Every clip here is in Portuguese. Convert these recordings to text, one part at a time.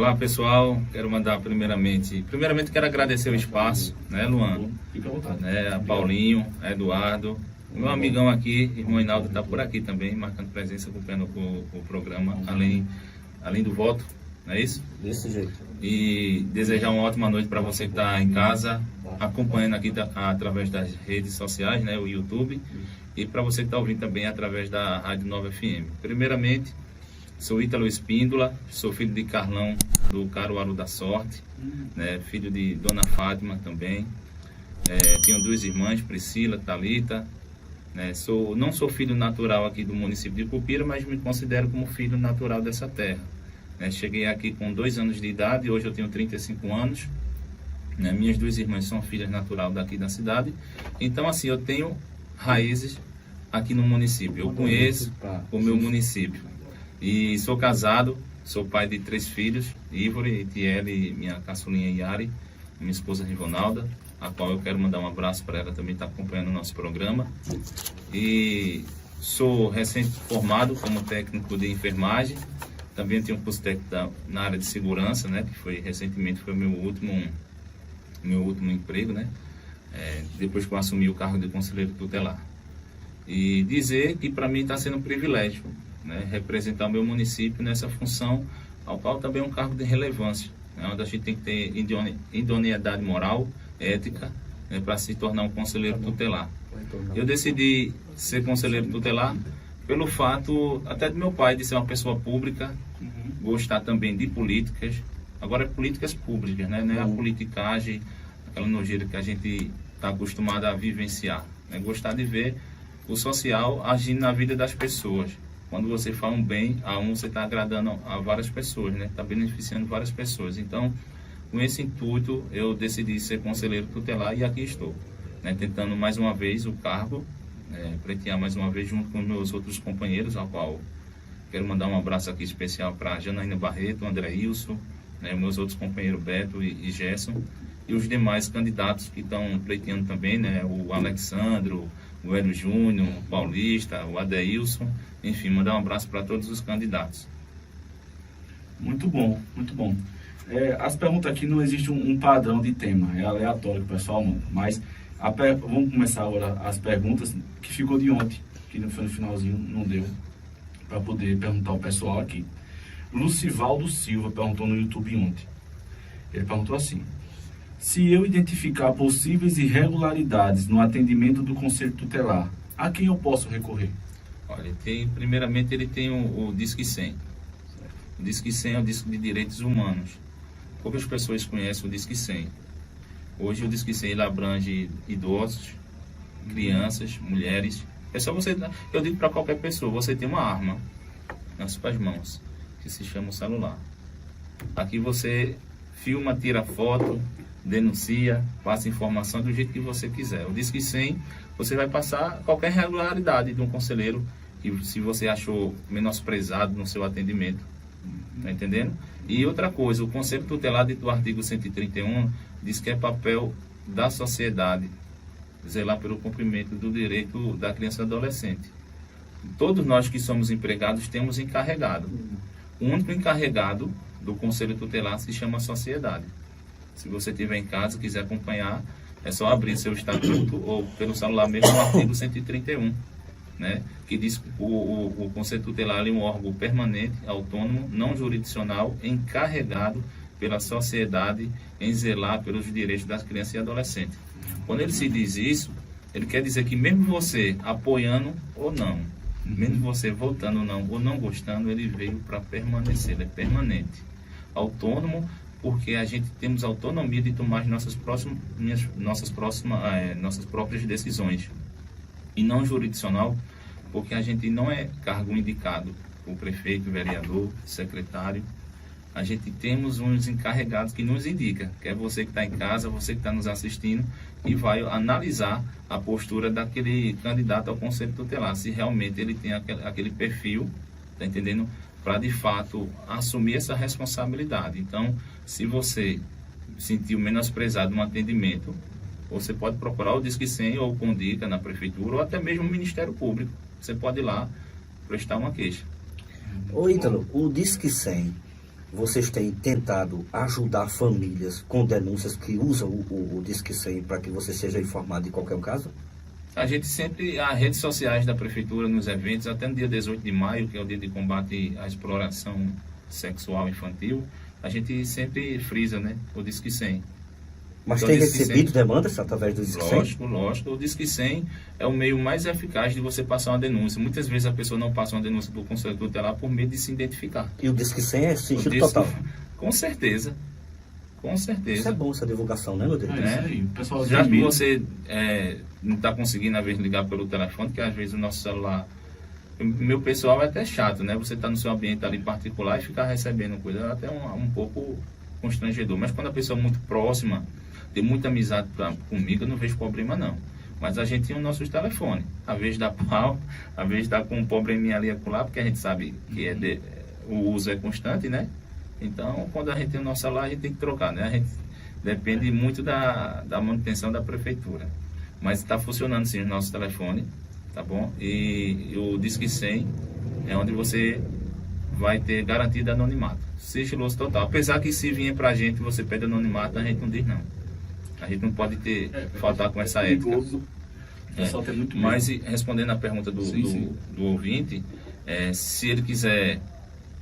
Olá pessoal, quero mandar primeiramente quero agradecer o espaço, né, Luan, Fica à vontade. né, a Paulinho, a Eduardo, o meu amigão aqui, irmão Hinaldo está por aqui também, marcando presença, acompanhando o programa, além do voto, não é isso? Desse jeito. E desejar uma ótima noite para você que está em casa, acompanhando aqui através das redes sociais, né, o YouTube, e para você que está ouvindo também através da Rádio Nova FM. Primeiramente, sou Ítalo Espíndola, sou filho de Carlão do Caruaru da Sorte, né, filho de Dona Fátima também. Tenho duas irmãs, Priscila, Thalita. Né, não sou filho natural aqui do município de Cupira, mas me considero como filho natural dessa terra. Né, cheguei aqui com 2 anos de idade, hoje eu tenho 35 anos. Né, minhas duas irmãs são filhas natural daqui da cidade. Então, assim, eu tenho raízes aqui no município. Eu conheço o meu município. E sou casado, sou pai de 3 filhos, Ivore, Etiele e minha caçulinha Yari, minha esposa Rivonalda, a qual eu quero mandar um abraço para ela também, está acompanhando o nosso programa. E sou recém-formado como técnico de enfermagem, também tenho um curso técnico na área de segurança, né, que recentemente foi o meu último emprego, né, depois que eu assumi o cargo de conselheiro tutelar. E dizer que para mim está sendo um privilégio, né, representar o meu município nessa função, ao qual também é um cargo de relevância, né, onde a gente tem que ter idoneidade moral, ética, né, para se tornar um conselheiro tutelar. Eu decidi ser conselheiro tutelar pelo fato até do meu pai de ser uma pessoa pública, gostar também de políticas, agora políticas públicas, né, não é a politicagem, aquela nojeira que a gente está acostumado a vivenciar, né, gostar de ver o social agindo na vida das pessoas. Quando você faz um bem a você está agradando a várias pessoas, né? Está beneficiando várias pessoas. Então, com esse intuito, eu decidi ser conselheiro tutelar e aqui estou, né? Tentando mais uma vez o cargo, pleitear mais uma vez junto com meus outros companheiros, ao qual quero mandar um abraço aqui especial para Janaína Barreto, André Ilson, né? Meus outros companheiros Beto e Gerson, e os demais candidatos que estão pleiteando também, né? O Alexandro, o Hélio Júnior, o Paulista, o Adeilson, enfim, mandar um abraço para todos os candidatos. Muito bom, muito bom. As perguntas aqui não existe um padrão de tema, é aleatório que o pessoal manda, mas vamos começar agora as perguntas que ficou de ontem, que no finalzinho não deu para poder perguntar ao pessoal aqui. Lucivaldo Silva perguntou no YouTube ontem. Ele perguntou assim: se eu identificar possíveis irregularidades no atendimento do Conselho Tutelar, a quem eu posso recorrer? Olha, primeiramente ele tem o Disque 100. O Disque 100 é o Disque de Direitos Humanos. Poucas pessoas conhecem o Disque 100. Hoje o Disque 100 ele abrange idosos, crianças, mulheres. É só você, eu digo para qualquer pessoa, você tem uma arma nas suas mãos, que se chama o celular. Aqui você filma, tira foto, denuncia, passa informação do jeito que você quiser. O Disque 100, você vai passar qualquer irregularidade de um conselheiro que se você achou menosprezado no seu atendimento. Tá entendendo? E outra coisa, o Conselho Tutelar do artigo 131 diz que é papel da sociedade zelar pelo cumprimento do direito da criança e do adolescente. Todos nós que somos empregados temos encarregado. O único encarregado do Conselho Tutelar se chama sociedade. Se você estiver em casa e quiser acompanhar, é só abrir seu estatuto ou pelo celular mesmo o artigo 131, né? Que diz que o Conselho Tutelar é um órgão permanente, autônomo, não jurisdicional, encarregado pela sociedade em zelar pelos direitos das crianças e adolescentes. Quando ele se diz isso, ele quer dizer que mesmo você apoiando ou não, mesmo você votando ou não gostando, ele veio para permanecer, ele é permanente. Autônomo, porque a gente temos autonomia de tomar nossas próprias decisões. E não jurisdicional, porque a gente não é cargo indicado por prefeito, vereador, secretário. A gente temos uns encarregados que nos indicam, que é você que está em casa, você que está nos assistindo, e vai analisar a postura daquele candidato ao Conselho Tutelar, se realmente ele tem aquele perfil, está entendendo? Para de fato assumir essa responsabilidade. Então, se você sentiu menosprezado no atendimento, você pode procurar o Disque 100 ou o Condica na prefeitura ou até mesmo o Ministério Público. Você pode ir lá prestar uma queixa. Ô Ítalo, o Disque 100 vocês têm tentado ajudar famílias com denúncias que usam o Disque 100 para que você seja informado de qualquer caso? A gente sempre, as redes sociais da prefeitura nos eventos, até no dia 18 de maio, que é o dia de combate à exploração sexual infantil, a gente sempre frisa, né, o Disque 100. Mas Então, tem o Disque recebido 100, demandas através do Disque 100? lógico. O Disque 100 é o meio mais eficaz de você passar uma denúncia. Muitas vezes a pessoa não passa uma denúncia para o Conselho Tutelar por medo de se identificar. E o Disque 100 é sentido Disque, total? Com certeza. Isso é bom, essa divulgação, né, meu Deus? É isso aí. O pessoal Já que admira. você não está conseguindo, às vezes, ligar pelo telefone, que às vezes o nosso celular... Meu pessoal é até chato, né? Você está no seu ambiente ali particular e ficar recebendo coisa, é até um pouco constrangedor. Mas quando a pessoa é muito próxima, tem muita amizade comigo, eu não vejo problema, não. Mas a gente tem os nossos telefones. Às vezes dá pau, às vezes dá com um probleminha ali e acolá, porque a gente sabe que o uso é constante, né? Então, quando a gente tem o nosso celular, a gente tem que trocar, né? A gente depende muito da manutenção da prefeitura. Mas está funcionando sim o nosso telefone, tá bom? E o Disque 100 é onde você vai ter garantido anonimato. Sigiloso total. Apesar que se vier pra gente você pede anonimato, a gente não diz não. A gente não pode faltar com essa ética. O pessoal tem muito medo. Mas respondendo a pergunta do ouvinte, se ele quiser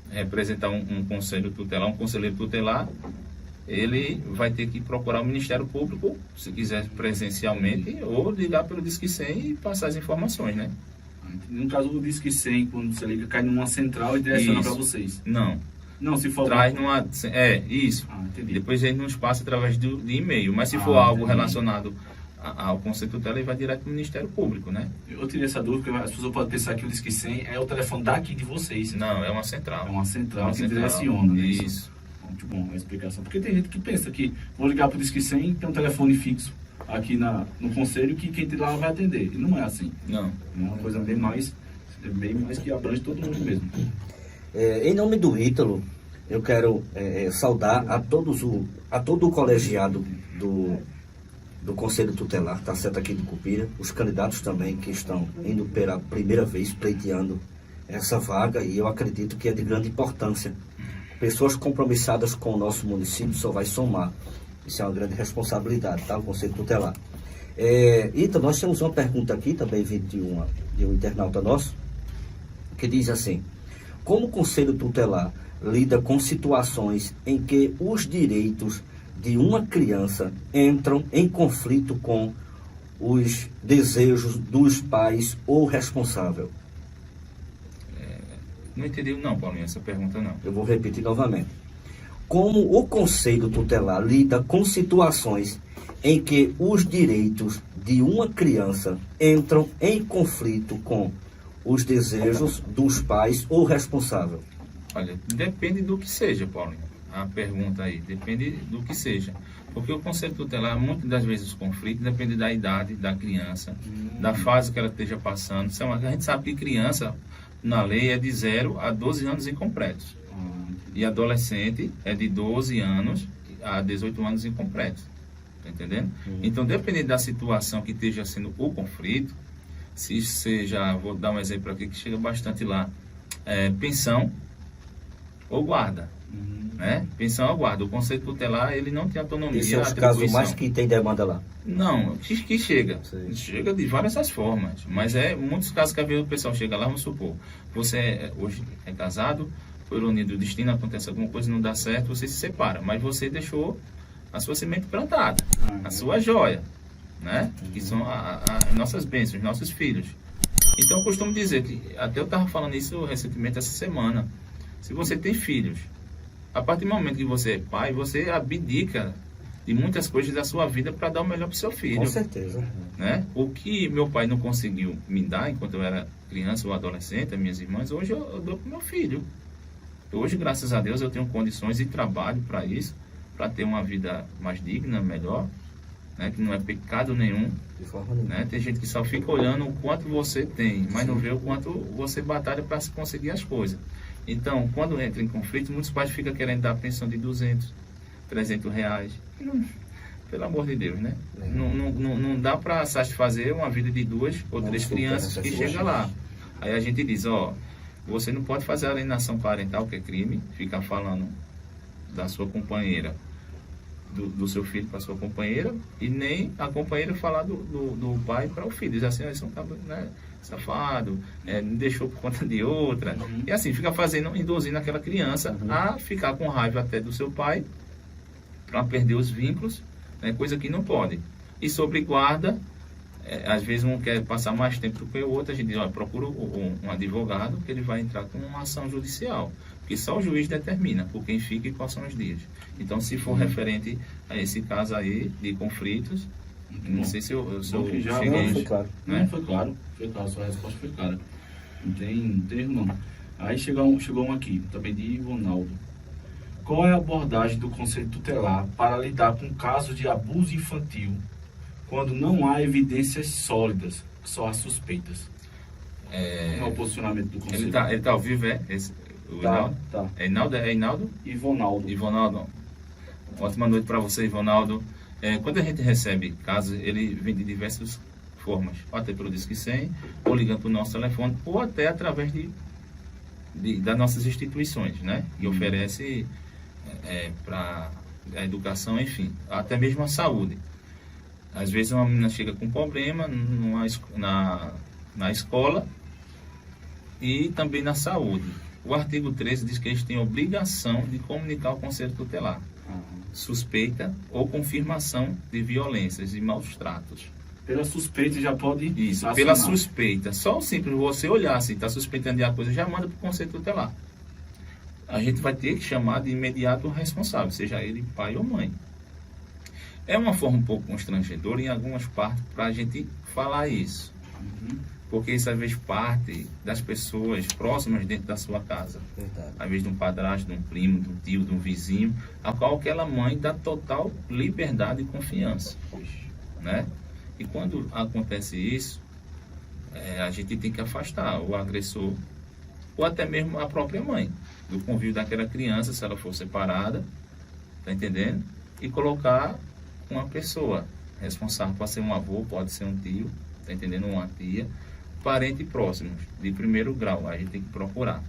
representar um conselho tutelar, um conselheiro tutelar, ele vai ter que procurar o Ministério Público, se quiser presencialmente, ou ligar pelo Disque 100 e passar as informações, né? No caso do Disque 100, quando você liga, cai numa central e direciona para vocês. Não, se for... Traz numa... isso. Entendi. Depois a gente nos passa através de e-mail. Mas se for algo relacionado ao conselho tutelar, ele vai direto para o Ministério Público, né? Eu tirei essa dúvida, porque as pessoas podem pensar que o Disque 100 é o telefone daqui de vocês. Não, é uma central. É uma central que direciona, né? Isso. Muito bom a explicação. Porque tem gente que pensa que vou ligar para o Disque 100 tem um telefone fixo aqui no conselho que quem tem lá vai atender. E não é assim. Não. É uma coisa bem mais que abrange todo mundo mesmo. Em nome do Ítalo, eu quero saudar a todo o colegiado do Conselho Tutelar, tá certo, aqui de Cupira, os candidatos também que estão indo pela primeira vez pleiteando essa vaga, e eu acredito que é de grande importância. Pessoas compromissadas com o nosso município só vai somar. Isso é uma grande responsabilidade, tá? O Conselho Tutelar. Então, nós temos uma pergunta aqui, também de um internauta nosso, que diz assim: como o Conselho Tutelar lida com situações em que os direitos de uma criança entram em conflito com os desejos dos pais ou responsável? Não entendi não, Paulinho, essa pergunta não. Eu vou repetir novamente. Como o Conselho Tutelar lida com situações em que os direitos de uma criança entram em conflito com os desejos dos pais ou responsável? Olha, depende do que seja, Paulinho. A pergunta aí, depende do que seja. Porque o Conselho Tutelar, muitas das vezes os conflitos dependem da idade da criança, da fase que ela esteja passando. A gente sabe que criança, na lei, é de 0 a 12 anos incompletos. E adolescente é de 12 anos a 18 anos incompletos. Tá entendendo? Então, dependendo da situação que esteja sendo o conflito, se seja, vou dar um exemplo aqui que chega bastante lá, pensão ou guarda. Né? Pensão ou guarda. O Conselho Tutelar, ele não tem autonomia. Esse é os casos mais que tem demanda lá? Não, que chega. Chega de várias formas. Mas muitos casos que às vezes o pessoal chega lá, vamos supor, você hoje é casado, foi unido o destino, acontece alguma coisa, não dá certo, você se separa. Mas você deixou a sua semente plantada, a sua joia, né? Que são as nossas bênçãos, os nossos filhos. Então eu costumo dizer que, até eu estava falando isso recentemente essa semana, se você tem filhos, a partir do momento que você é pai, você abdica de muitas coisas da sua vida para dar o melhor para o seu filho. Com certeza. Né? O que meu pai não conseguiu me dar enquanto eu era criança ou adolescente, as minhas irmãs, hoje eu dou para o meu filho. Hoje, graças a Deus, eu tenho condições e trabalho para isso, para ter uma vida mais digna, melhor, né? Que não é pecado nenhum. De forma nenhuma. Né? Tem gente que só fica olhando o quanto você tem, mas não vê o quanto você batalha para conseguir as coisas. Então, quando entra em conflito, muitos pais ficam querendo dar pensão de 200, 300 reais. Pelo amor de Deus, né? Não dá para satisfazer uma vida de 2 ou 3 crianças que chega lá. Aí a gente diz, você não pode fazer alienação parental, que é crime, ficar falando da sua companheira, do seu filho para sua companheira, e nem a companheira falar do pai para o filho. Diz assim, esse é um cabra, né, safado, me deixou por conta de outra. E assim, fica induzindo aquela criança a ficar com raiva até do seu pai, para perder os vínculos, né, coisa que não pode. E sobre guarda, às vezes um quer passar mais tempo do que o outro, a gente diz, procura um advogado, que ele vai entrar com uma ação judicial, porque só o juiz determina por quem fica e quais são os dias. Então, se for referente a esse caso aí de conflitos, não sei se eu cheguei... Não, foi claro. Né? Não, foi claro, a sua resposta foi clara. Não tem erro não. Aí chegou um aqui, também de Ivonaldo. Qual é a abordagem do Conselho Tutelar para lidar com casos de abuso infantil quando não há evidências sólidas, só há suspeitas? Qual é o posicionamento do Conselho? Ele tá ao vivo, o Hinaldo? Tá. É Hinaldo? Ivonaldo. Ivonaldo, ótima noite para você, Ivonaldo. Quando a gente recebe casos, ele vem de diversas formas, ou até pelo Disque 100, ou ligando para o nosso telefone, ou até através das nossas instituições, né? E oferece para a educação, enfim, até mesmo a saúde. Às vezes uma menina chega com problema na escola e também na saúde. O artigo 13 diz que eles têm obrigação de comunicar ao Conselho Tutelar suspeita ou confirmação de violências e maus tratos. Pela suspeita já pode... Isso, acionar. pela suspeita. Só o simples você olhar se está suspeitando de alguma coisa, já manda para o Conselho Tutelar. A gente vai ter que chamar de imediato o responsável, seja ele pai ou mãe. É uma forma um pouco constrangedora em algumas partes para a gente falar isso. Porque isso às vezes parte das pessoas próximas dentro da sua casa. Verdade. Às vezes de um padrasto, de um primo, de um tio, de um vizinho, a qual aquela mãe dá total liberdade e confiança. Né? E quando acontece isso, a gente tem que afastar o agressor, ou até mesmo a própria mãe, do convívio daquela criança, se ela for separada, tá entendendo? E colocar uma pessoa responsável, pode ser um avô, pode ser um tio, tá entendendo? Uma tia, parente próximo, de primeiro grau, a gente tem que procurar.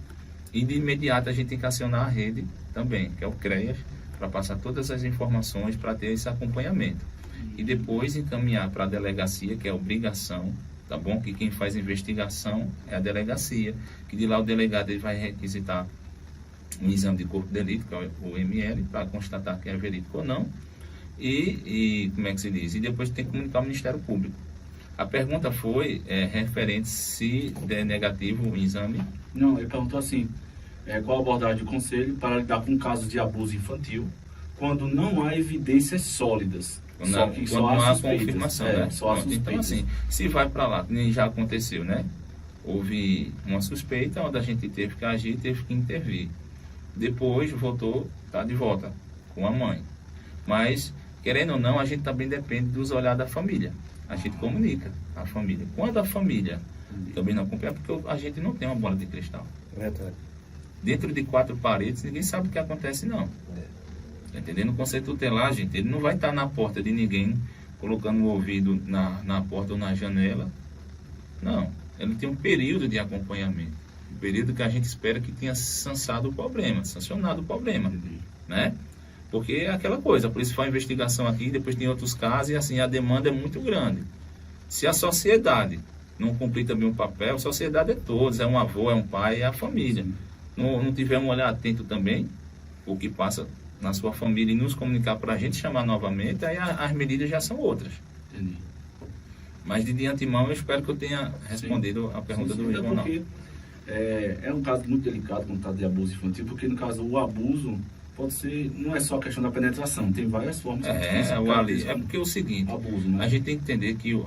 E de imediato a gente tem que acionar a rede também, que é o CREAS, para passar todas as informações para ter esse acompanhamento. E depois encaminhar para a delegacia, que é obrigação, tá bom? Que quem faz investigação é a delegacia, que de lá o delegado ele vai requisitar um exame de corpo de delito, que é o ML, para constatar que é verídico ou não. E como é que se diz? E depois tem que comunicar ao Ministério Público. A pergunta foi referente se der negativo o exame. Não, ele perguntou assim, qual a abordagem do Conselho para lidar com casos de abuso infantil quando não há evidências sólidas? Quando não há confirmação, né? Só há suspeitas. Então, assim, se vai para lá, nem já aconteceu, né? Houve uma suspeita onde a gente teve que agir, teve que intervir. Depois voltou, tá de volta com a mãe. Mas, querendo ou não, a gente também depende dos olhares da família. A gente comunica a família. Quando a família também não acompanha, porque a gente não tem uma bola de cristal. Verdade. Dentro de 4 paredes, ninguém sabe o que acontece, não. Tá entendendo? O Conselho Tutelar, gente, ele não vai estar na porta de ninguém, colocando o ouvido na porta ou na janela. Não. Ele tem um período de acompanhamento. Um período que a gente espera que tenha sancionado o problema, né? Porque é aquela coisa, por isso faz investigação aqui, depois tem outros casos, e assim, a demanda é muito grande. Se a sociedade não cumprir também um papel, a sociedade é todos, é um avô, é um pai, é a família. Não tiver um olhar atento também, o que passa na sua família, e nos comunicar para a gente chamar novamente, aí as medidas já são outras. Entendi. Mas de antemão eu espero que eu tenha respondido a pergunta do João. Porque é um caso muito delicado quando está de abuso infantil, porque no caso o abuso pode ser, não é só a questão da penetração, tem várias formas. Porque é o seguinte, abuso, né? A gente tem que entender que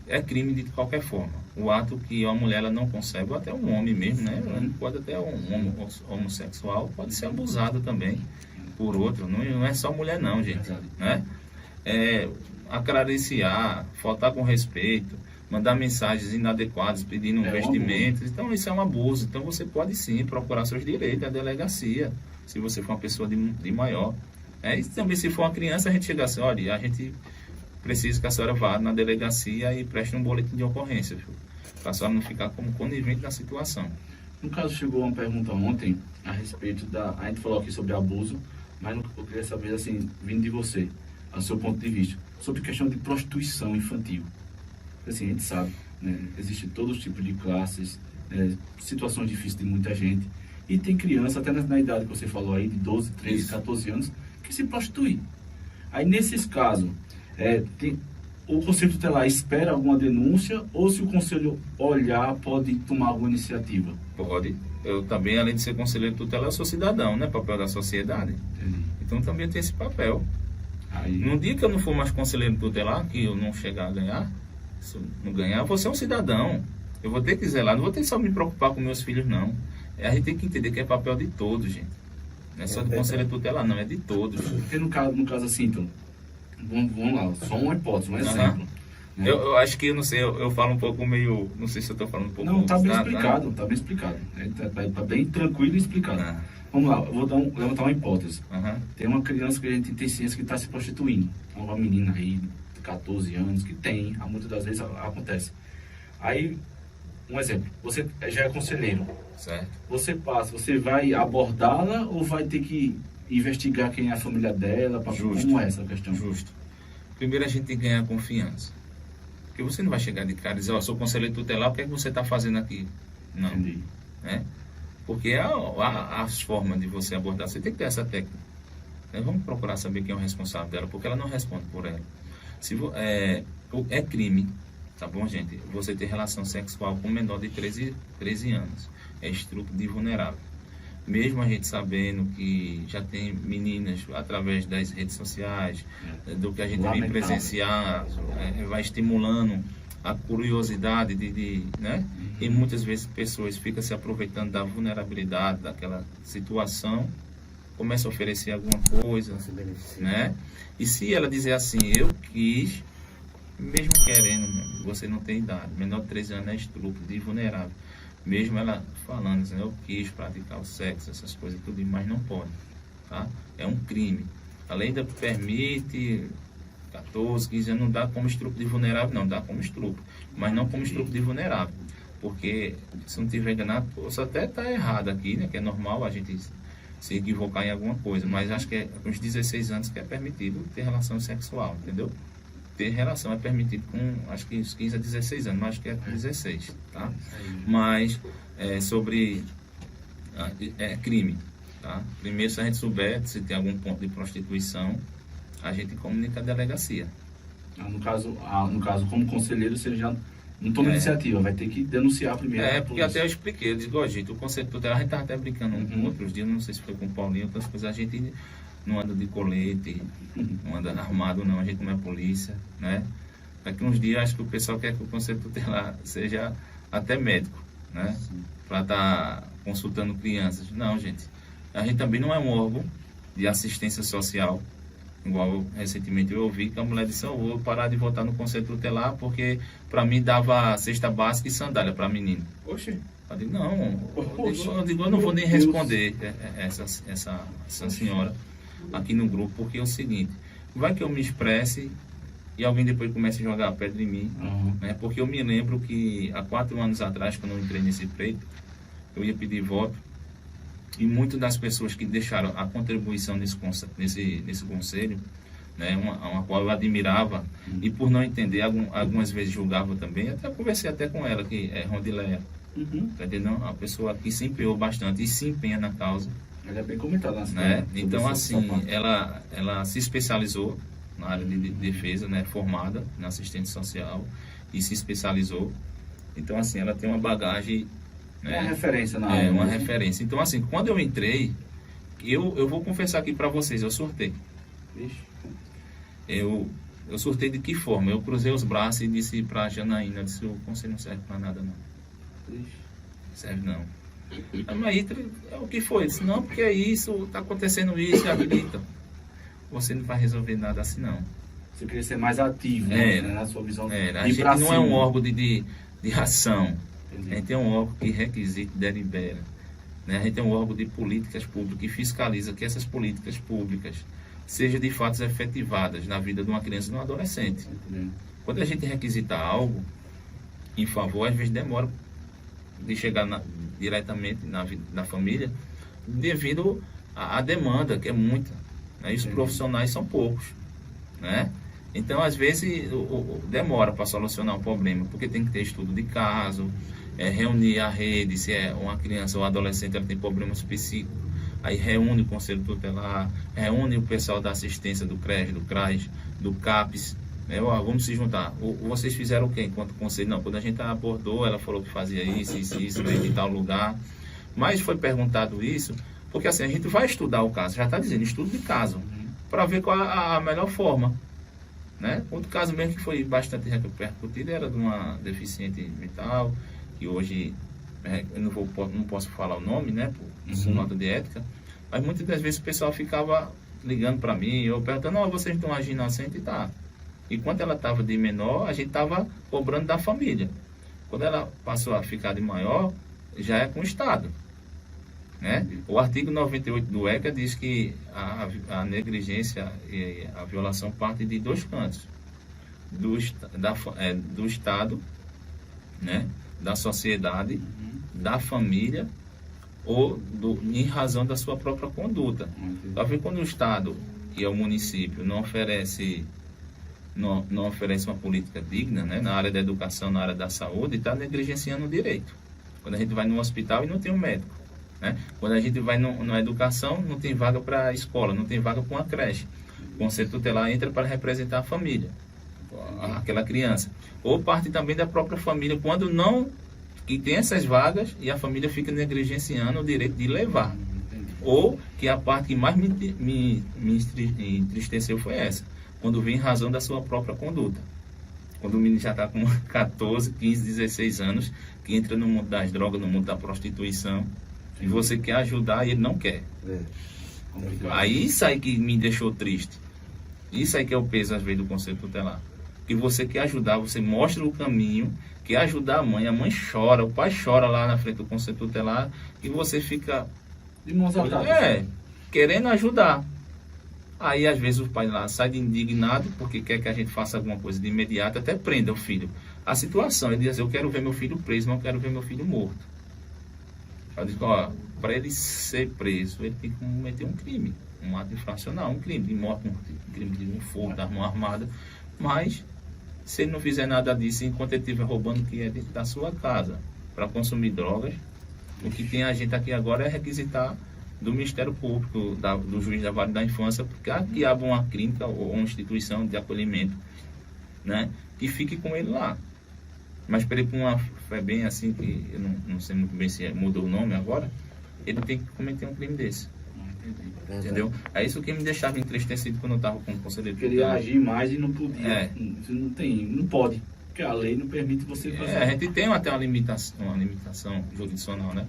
é crime de qualquer forma. O ato que uma mulher ela não consegue, ou até um homem mesmo, né? Pode até um homossexual, pode ser abusado também por outro. Não é só mulher não, gente. Né? Acariciar, faltar com respeito, mandar mensagens inadequadas, pedindo investimentos. Então isso é um abuso. Então você pode sim procurar seus direitos à delegacia, se você for uma pessoa de maior. E também se for uma criança, a gente chega assim, olha, a gente precisa que a senhora vá na delegacia e preste um boletim de ocorrência, para a senhora não ficar como conivente na situação. No caso, chegou uma pergunta ontem a respeito a gente falou aqui sobre abuso, Mas eu queria saber, assim, vindo de você, ao seu ponto de vista, sobre questão de prostituição infantil. Assim, a gente sabe, né? Existem todos os tipos de classes, situações difíceis de muita gente. E tem criança, até na idade que você falou aí, de 12, 13, Isso. 14 anos, que se prostitui. Aí, nesses casos, o Conselho Tutelar espera alguma denúncia ou se o Conselho olhar, pode tomar alguma iniciativa? Pode. Eu também, além de ser conselheiro tutelar, eu sou cidadão, né? Papel da sociedade. Entendi. Então também tem esse papel. Aí, No dia que eu não for mais conselheiro tutelar, que eu não chegar a ganhar, se eu não ganhar, eu vou ser um cidadão. Eu vou ter que zelar, não vou ter que só me preocupar com meus filhos, não. A gente tem que entender que é papel de todos, gente. Não é só do conselheiro tutelar, não, é de todos. porque no caso assim, então, vamos lá, só uma hipótese, um exemplo. Né? Eu acho que, eu não sei, eu falo um pouco meio, não sei se eu estou falando um pouco... Não, tá bem explicado, tá bem explicado. Tá bem tranquilo e explicado. Ah. Vamos lá, eu vou levantar uma hipótese. Aham. Tem uma criança que a gente tem ciência que está se prostituindo. Uma menina aí de 14 anos que tem, muitas das vezes acontece. Aí, um exemplo, você já é conselheiro. Certo. Você vai abordá-la ou vai ter que investigar quem é a família dela? Justo. Como é essa questão? Justo. Primeiro a gente tem que ganhar confiança. Porque você não vai chegar de cara e dizer, ó, sou conselheiro tutelar, o que é que você está fazendo aqui? Não. Entendi. Né? Porque há as formas de você abordar, você tem que ter essa técnica. Né? Vamos procurar saber quem é o responsável dela, porque ela não responde por ela. É crime, tá bom, gente? Você ter relação sexual com um menor de 13 anos. É estupro de vulnerável. Mesmo a gente sabendo que já tem meninas através das redes sociais, do que a gente vem presenciar, vai estimulando a curiosidade né? E muitas vezes pessoas ficam se aproveitando da vulnerabilidade daquela situação, começam a oferecer alguma coisa, né? E se ela dizer assim, eu quis, mesmo querendo, você não tem idade, menor de 13 anos é estupro de vulnerável. Mesmo ela falando assim, eu quis praticar o sexo, essas coisas tudo, mas não pode, tá? É um crime. A lei ainda permite 14, 15 anos, não dá como estupro de vulnerável, não, dá como estupro, mas não como estupro de vulnerável, porque se não tiver enganado, posso até estar errado aqui, né, que é normal a gente se equivocar em alguma coisa, mas acho que é com os 16 anos que é permitido ter relação sexual, entendeu? Ter relação é permitido com, acho que uns 15 a 16 anos, mas acho que é com 16, tá? Mas sobre crime, tá? Primeiro, se a gente souber se tem algum ponto de prostituição, a gente comunica a delegacia. No caso, como conselheiro, você já não toma iniciativa, vai ter que denunciar primeiro. Porque até eu expliquei, eu digo, ó, gente, o conselho tutelar, a gente estava até brincando outros dias, não sei se foi com o Paulinho, outras coisas, a gente não anda de colete, não anda armado não, a gente não é polícia, né? Daqui uns dias acho que o pessoal quer que o conselho tutelar seja até médico, né? Para estar consultando crianças. Não, gente, a gente também não é um órgão de assistência social, igual recentemente eu ouvi que a mulher disse, eu vou parar de votar no conselho tutelar porque para mim dava cesta básica e sandália para menino. Oxe. Eu digo, não, eu não vou nem responder essa senhora aqui no grupo, porque é o seguinte, vai que eu me expresse e alguém depois comece a jogar pedra em mim, né? Porque eu me lembro que há 4 anos atrás, quando eu entrei nesse pleito, eu ia pedir voto e muitas das pessoas que deixaram a contribuição nesse conselho, né, uma qual eu admirava e por não entender, algumas vezes julgava também, até conversei até com ela, que é Rondileia, tá entendendo? Uma pessoa que se empenhou bastante e se empenha na causa. Ela é bem comentada, né? Então, assim, ela se especializou na área de defesa, né? Formada na assistente social e se especializou. Então, assim, ela tem uma bagagem... né? Uma referência na área. É, uma referência. Então, assim, quando eu entrei, eu vou confessar aqui para vocês, eu surtei. Eu surtei de que forma? Eu cruzei os braços e disse para a Janaína, disse, o conselho não serve para nada, não. Serve não. Mas é o que foi? Eu disse, não, porque é isso, está acontecendo isso, acredita. Você não vai resolver nada assim, não. Você queria ser mais ativo, né? Na sua visão. A gente não é um órgão de ação. Entendi. A gente é um órgão que requisita e delibera. Né? A gente é um órgão de políticas públicas que fiscaliza que essas políticas públicas sejam de fato efetivadas na vida de uma criança e de um adolescente. Entendi. Quando a gente requisita algo em favor, às vezes demora de chegar diretamente na vida da família, devido à demanda, que é muita. né? E os profissionais são poucos, né? Então, às vezes, demora para solucionar o problema, porque tem que ter estudo de caso, reunir a rede, se é uma criança ou adolescente, ela tem problemas psíquicos, aí reúne o Conselho Tutelar, reúne o pessoal da assistência do CRES, do CRAS, do CAPES, né? Vamos se juntar. Vocês fizeram o quê enquanto conselho? Não, quando a gente abordou, ela falou que fazia isso, né, em tal lugar. Mas foi perguntado isso, porque assim, a gente vai estudar o caso, já está dizendo, estudo de caso, para ver qual a melhor forma. Né? Outro caso mesmo que foi bastante repercutido era de uma deficiente mental, que hoje eu não posso falar o nome, né, por nota de ética, mas muitas das vezes o pessoal ficava ligando para mim, eu perguntando, vocês estão agindo inocente, tá? E quando ela estava de menor, a gente estava cobrando da família. Quando ela passou a ficar de maior, já é com o Estado. Né? O artigo 98 do ECA diz que a negligência e a violação partem de dois cantos. Do Estado, né? Da sociedade, da família ou em razão da sua própria conduta. Talvez quando o Estado e o município não oferece uma política digna, né? Na área da educação, na área da saúde, está negligenciando o direito. Quando a gente vai no hospital e não tem um médico. Né? Quando a gente vai na educação, não tem vaga para a escola, não tem vaga para uma creche. O Conselho Tutelar entra para representar a família, aquela criança. Ou parte também da própria família, quando não, que tem essas vagas e a família fica negligenciando o direito de levar. Ou que a parte que mais me entristeceu foi essa, quando vem em razão da sua própria conduta. Quando o menino já está com 14, 15, 16 anos, que entra no mundo das drogas, no mundo da prostituição, e você quer ajudar e ele não quer. Aí isso aí que me deixou triste. Isso aí que é o peso às vezes do Conselho Tutelar. Que você quer ajudar, você mostra o caminho, quer ajudar a mãe chora, o pai chora lá na frente do Conselho Tutelar e você fica de mãos atadas. Querendo ajudar. Aí às vezes o pai lá sai indignado porque quer que a gente faça alguma coisa de imediato, até prenda o filho. A situação, ele diz, eu quero ver meu filho preso, não quero ver meu filho morto. Eu digo, para ele ser preso, ele tem que cometer um crime, um ato infracional, um crime de morte, um crime de furto, de mão armada. Mas, se ele não fizer nada disso, enquanto ele estiver roubando o que é dentro da sua casa, para consumir drogas, o que tem a gente aqui agora é requisitar do Ministério Público, do juiz da vara da infância, porque aqui abre uma clínica ou uma instituição de acolhimento, né, que fique com ele lá. Mas para ele, com uma fé bem assim, que eu não sei muito bem se mudou o nome agora, ele tem que cometer um crime desse. Entendeu? É isso que me deixava entristecido quando eu estava com o conselheiro. Queria agir mais e não podia. Não pode. Porque a lei não permite você fazer. A gente tem até uma limitação jurisdicional, né?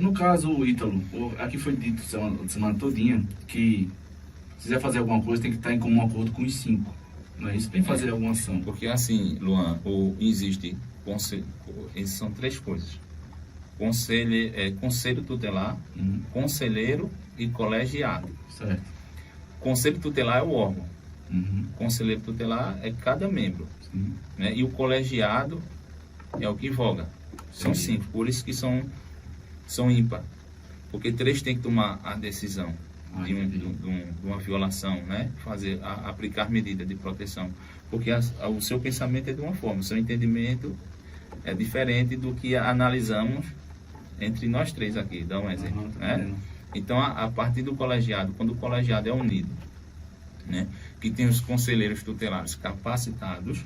No caso, Ítalo, aqui foi dito semana todinha que se quiser fazer alguma coisa tem que estar em comum acordo com os 5. Não é isso? Tem que fazer alguma ação. Porque assim, Luan, existe, são 3 coisas. Conselho Tutelar, conselheiro e colegiado. Certo. Conselho Tutelar é o órgão. Conselheiro Tutelar é cada membro. Né? E o colegiado é o que voga. São 5, por isso que são ímpar. Porque 3 tem que tomar a decisão de uma violação, né? Aplicar medida de proteção. Porque o seu pensamento é de uma forma, o seu entendimento é diferente do que analisamos entre nós 3 aqui, dá um exemplo. Né? Então, a partir do colegiado, quando o colegiado é unido, né? Que tem os conselheiros tutelares capacitados,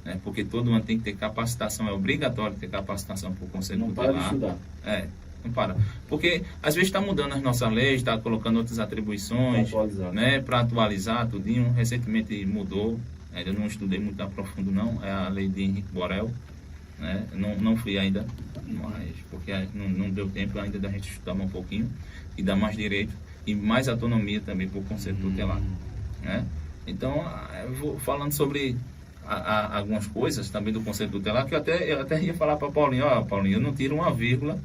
né? Porque todo ano tem que ter capacitação, é obrigatório ter capacitação para o conselho tutelar. Não para de estudar. Não para. Porque às vezes está mudando as nossas leis, está colocando outras atribuições, né, para atualizar tudinho. Recentemente mudou, ainda não estudei muito a profundo não, é a lei de Henrique Borel, né? Não fui ainda, mas porque não deu tempo ainda da gente estudar um pouquinho e dar mais direito e mais autonomia também para o conselho tutelar, né? Então, eu vou falando sobre algumas coisas também do conselho tutelar, que eu até ia falar para Paulinho, Paulinho, eu não tiro uma vírgula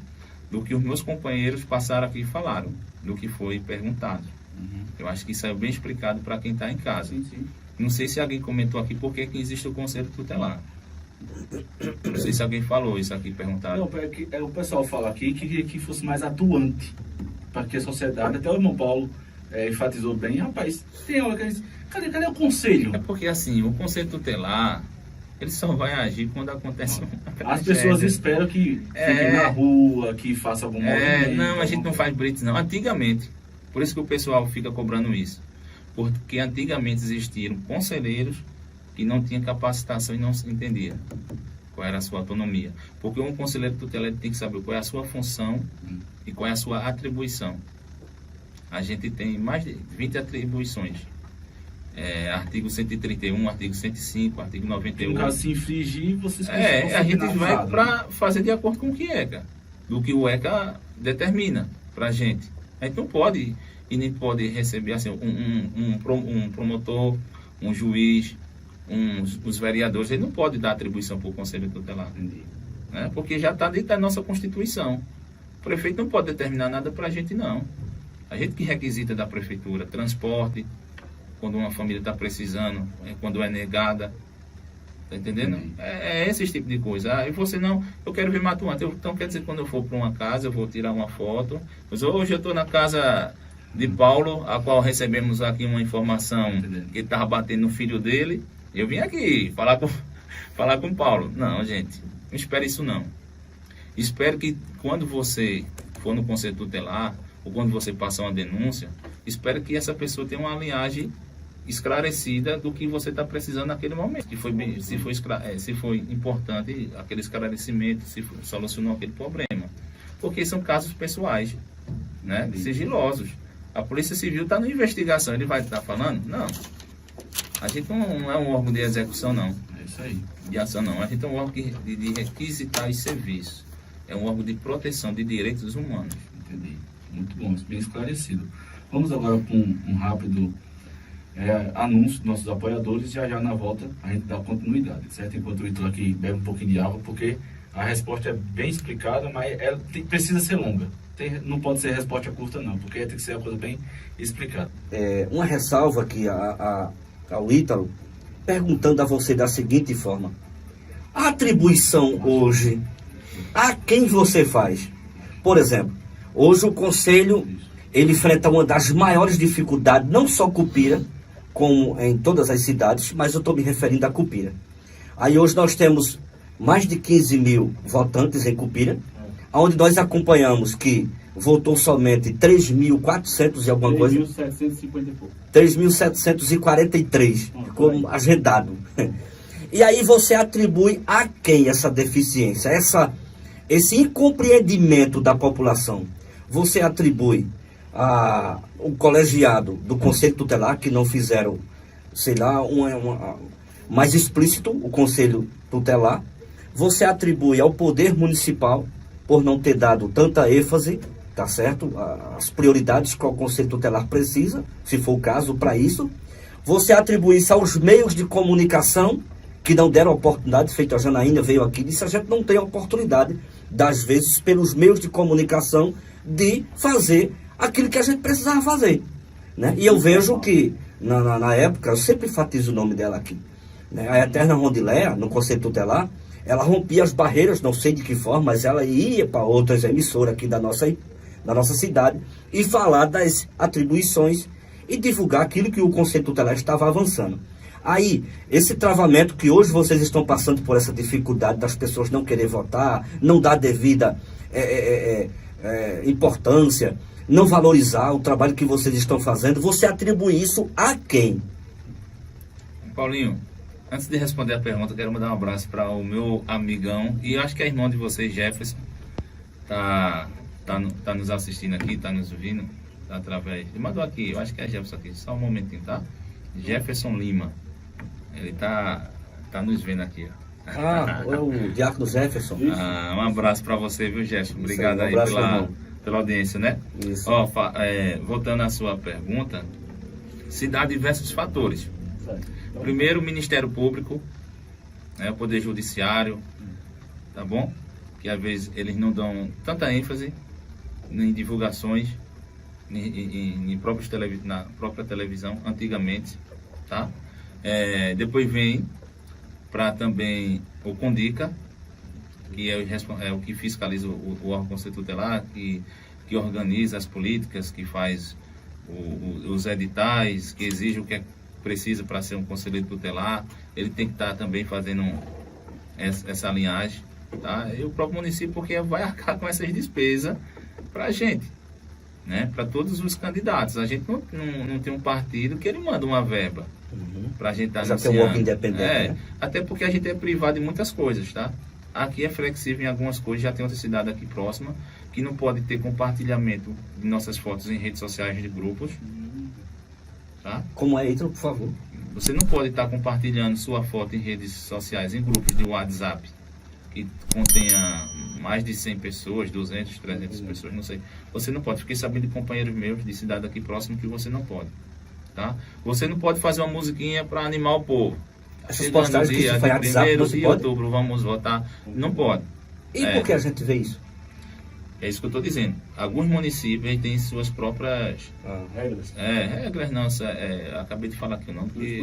do que os meus companheiros passaram aqui e falaram, do que foi perguntado. Eu acho que isso é bem explicado para quem está em casa. Sim. Não sei se alguém comentou aqui por que existe o conselho tutelar. Não sei se alguém falou isso aqui, perguntaram. Não, o pessoal fala aqui que queria que fosse mais atuante, para que a sociedade, até o irmão Paulo enfatizou bem, rapaz, tem hora que eles... Cadê o conselho? É porque assim, o conselho tutelar, ele só vai agir quando acontece uma As pessoas esperam que fiquem na rua, que faça algum movimento. Não, a gente não faz blitz não. Antigamente, por isso que o pessoal fica cobrando isso. Porque antigamente existiram conselheiros que não tinham capacitação e não se entendia qual era a sua autonomia. Porque um conselheiro tutelar tem que saber qual é a sua função e qual é a sua atribuição. A gente tem mais de 20 atribuições. Artigo 131, artigo 105, artigo 98. No caso, se infringir, vocês a gente vai para fazer de acordo com o que ECA, do que o ECA determina para a gente. A gente não pode e nem pode receber assim, um promotor, um juiz, os vereadores, ele não pode dar atribuição para o Conselho Tutelar, né? Porque já está dentro da nossa Constituição. O prefeito não pode determinar nada para a gente, não. A gente que requisita da prefeitura, transporte, quando uma família está precisando, quando é negada, tá entendendo? É esse tipo de coisa. E você não, eu quero ver matuante. Então quer dizer, quando eu for para uma casa, eu vou tirar uma foto. Mas hoje eu estou na casa de Paulo, a qual recebemos aqui uma informação que ele estava batendo no filho dele. Eu vim aqui falar com o Paulo. Não, gente, não espere isso não. Espero que quando você for no Conselho Tutelar, ou quando você passar uma denúncia, espero que essa pessoa tenha uma linhagem esclarecida do que você está precisando naquele momento. Se foi importante aquele esclarecimento, se solucionou aquele problema. Porque são casos pessoais, né? Sigilosos. A Polícia Civil está na investigação, ele vai estar falando? Não. A gente não é um órgão de execução, não. É isso aí. De ação, não. A gente é um órgão de requisitar os serviços. É um órgão de proteção de direitos humanos. Entendi. Muito bom, bem esclarecido. Vamos agora para um rápido anúncio dos nossos apoiadores. Já na volta a gente dá continuidade, certo? Enquanto o Ítalo aqui bebe um pouquinho de água, porque a resposta é bem explicada, mas ela precisa ser longa. Não pode ser resposta curta, não, porque tem que ser uma coisa bem explicada. Uma ressalva aqui ao Ítalo, perguntando a você da seguinte forma: a atribuição hoje, a quem você faz? Por exemplo, hoje o Conselho, ele enfrenta uma das maiores dificuldades, não só Cupira, como em todas as cidades, mas eu estou me referindo a Cupira. Aí hoje nós temos mais de 15 mil votantes em Cupira, onde nós acompanhamos que votou somente 3.400 e alguma coisa. 3.750 e pouco. 3.743, como agendado. E aí você atribui a quem essa deficiência, esse incompreendimento da população? Você atribui o colegiado do Conselho Tutelar, que não fizeram, sei lá, mais explícito o Conselho Tutelar. Você atribui ao Poder Municipal, por não ter dado tanta ênfase, tá certo? As prioridades que o Conselho Tutelar precisa, se for o caso, para isso. Você atribui isso aos meios de comunicação, que não deram oportunidade. Feito, a Janaína veio aqui e disse: a gente não tem oportunidade, das vezes, pelos meios de comunicação, de fazer aquilo que a gente precisava fazer, né? E eu vejo que, na época, eu sempre enfatizo o nome dela aqui, né? A Eterna Rondiléa, no Conselho Tutelar, ela rompia as barreiras, não sei de que forma, mas ela ia para outras emissoras aqui da nossa cidade e falar das atribuições e divulgar aquilo que o Conselho Tutelar estava avançando. Aí, esse travamento que hoje vocês estão passando por essa dificuldade das pessoas não querer votar, não dar devida importância, não valorizar o trabalho que vocês estão fazendo, você atribui isso a quem? Paulinho, antes de responder a pergunta, quero mandar um abraço para o meu amigão, e acho que é irmão de vocês, Jefferson, tá nos assistindo aqui, tá nos ouvindo, através... Ele mandou aqui, eu acho que é Jefferson aqui, só um momentinho, tá? Jefferson Lima, ele tá nos vendo aqui, ó. O Diácono Jefferson. Um abraço para você, viu, Jefferson? Obrigado aí pela audiência, né? Isso. Ó, voltando à sua pergunta, se dá diversos fatores. Primeiro, o Ministério Público, né, o Poder Judiciário, tá bom? Que às vezes eles não dão tanta ênfase em divulgações, na própria televisão, antigamente, tá? Depois vem para também o CONDICA, que é o que fiscaliza o órgão Conselho Tutelar, que organiza as políticas, que faz os editais que exigem o que precisa para ser um conselheiro tutelar, ele tem que estar também fazendo essa linhagem, tá? E o próprio município, porque vai arcar com essas despesas para a gente, né? Para todos os candidatos. A gente não tem um partido que ele manda uma verba para a gente estar já tem um órgão independente, né? Até porque a gente é privado de muitas coisas, tá? Aqui é flexível em algumas coisas, já tem outra cidade aqui próxima que não pode ter compartilhamento de nossas fotos em redes sociais de grupos, tá? Como é, Ítalo, por favor? Você não pode estar compartilhando sua foto em redes sociais, em grupos de WhatsApp, que contenha mais de 100 pessoas, 200, 300 pessoas, não sei. Você não pode. Fiquei sabendo de companheiros meus de cidade aqui próximo que você não pode, tá? Você não pode fazer uma musiquinha para animar o povo. Essas postagens que se faz WhatsApp, não se de pode? outubro, vamos votar. Não pode. E por que a gente vê isso? É isso que eu estou dizendo. Alguns municípios têm suas próprias Regras. regras, não. Acabei de falar aqui o nome, porque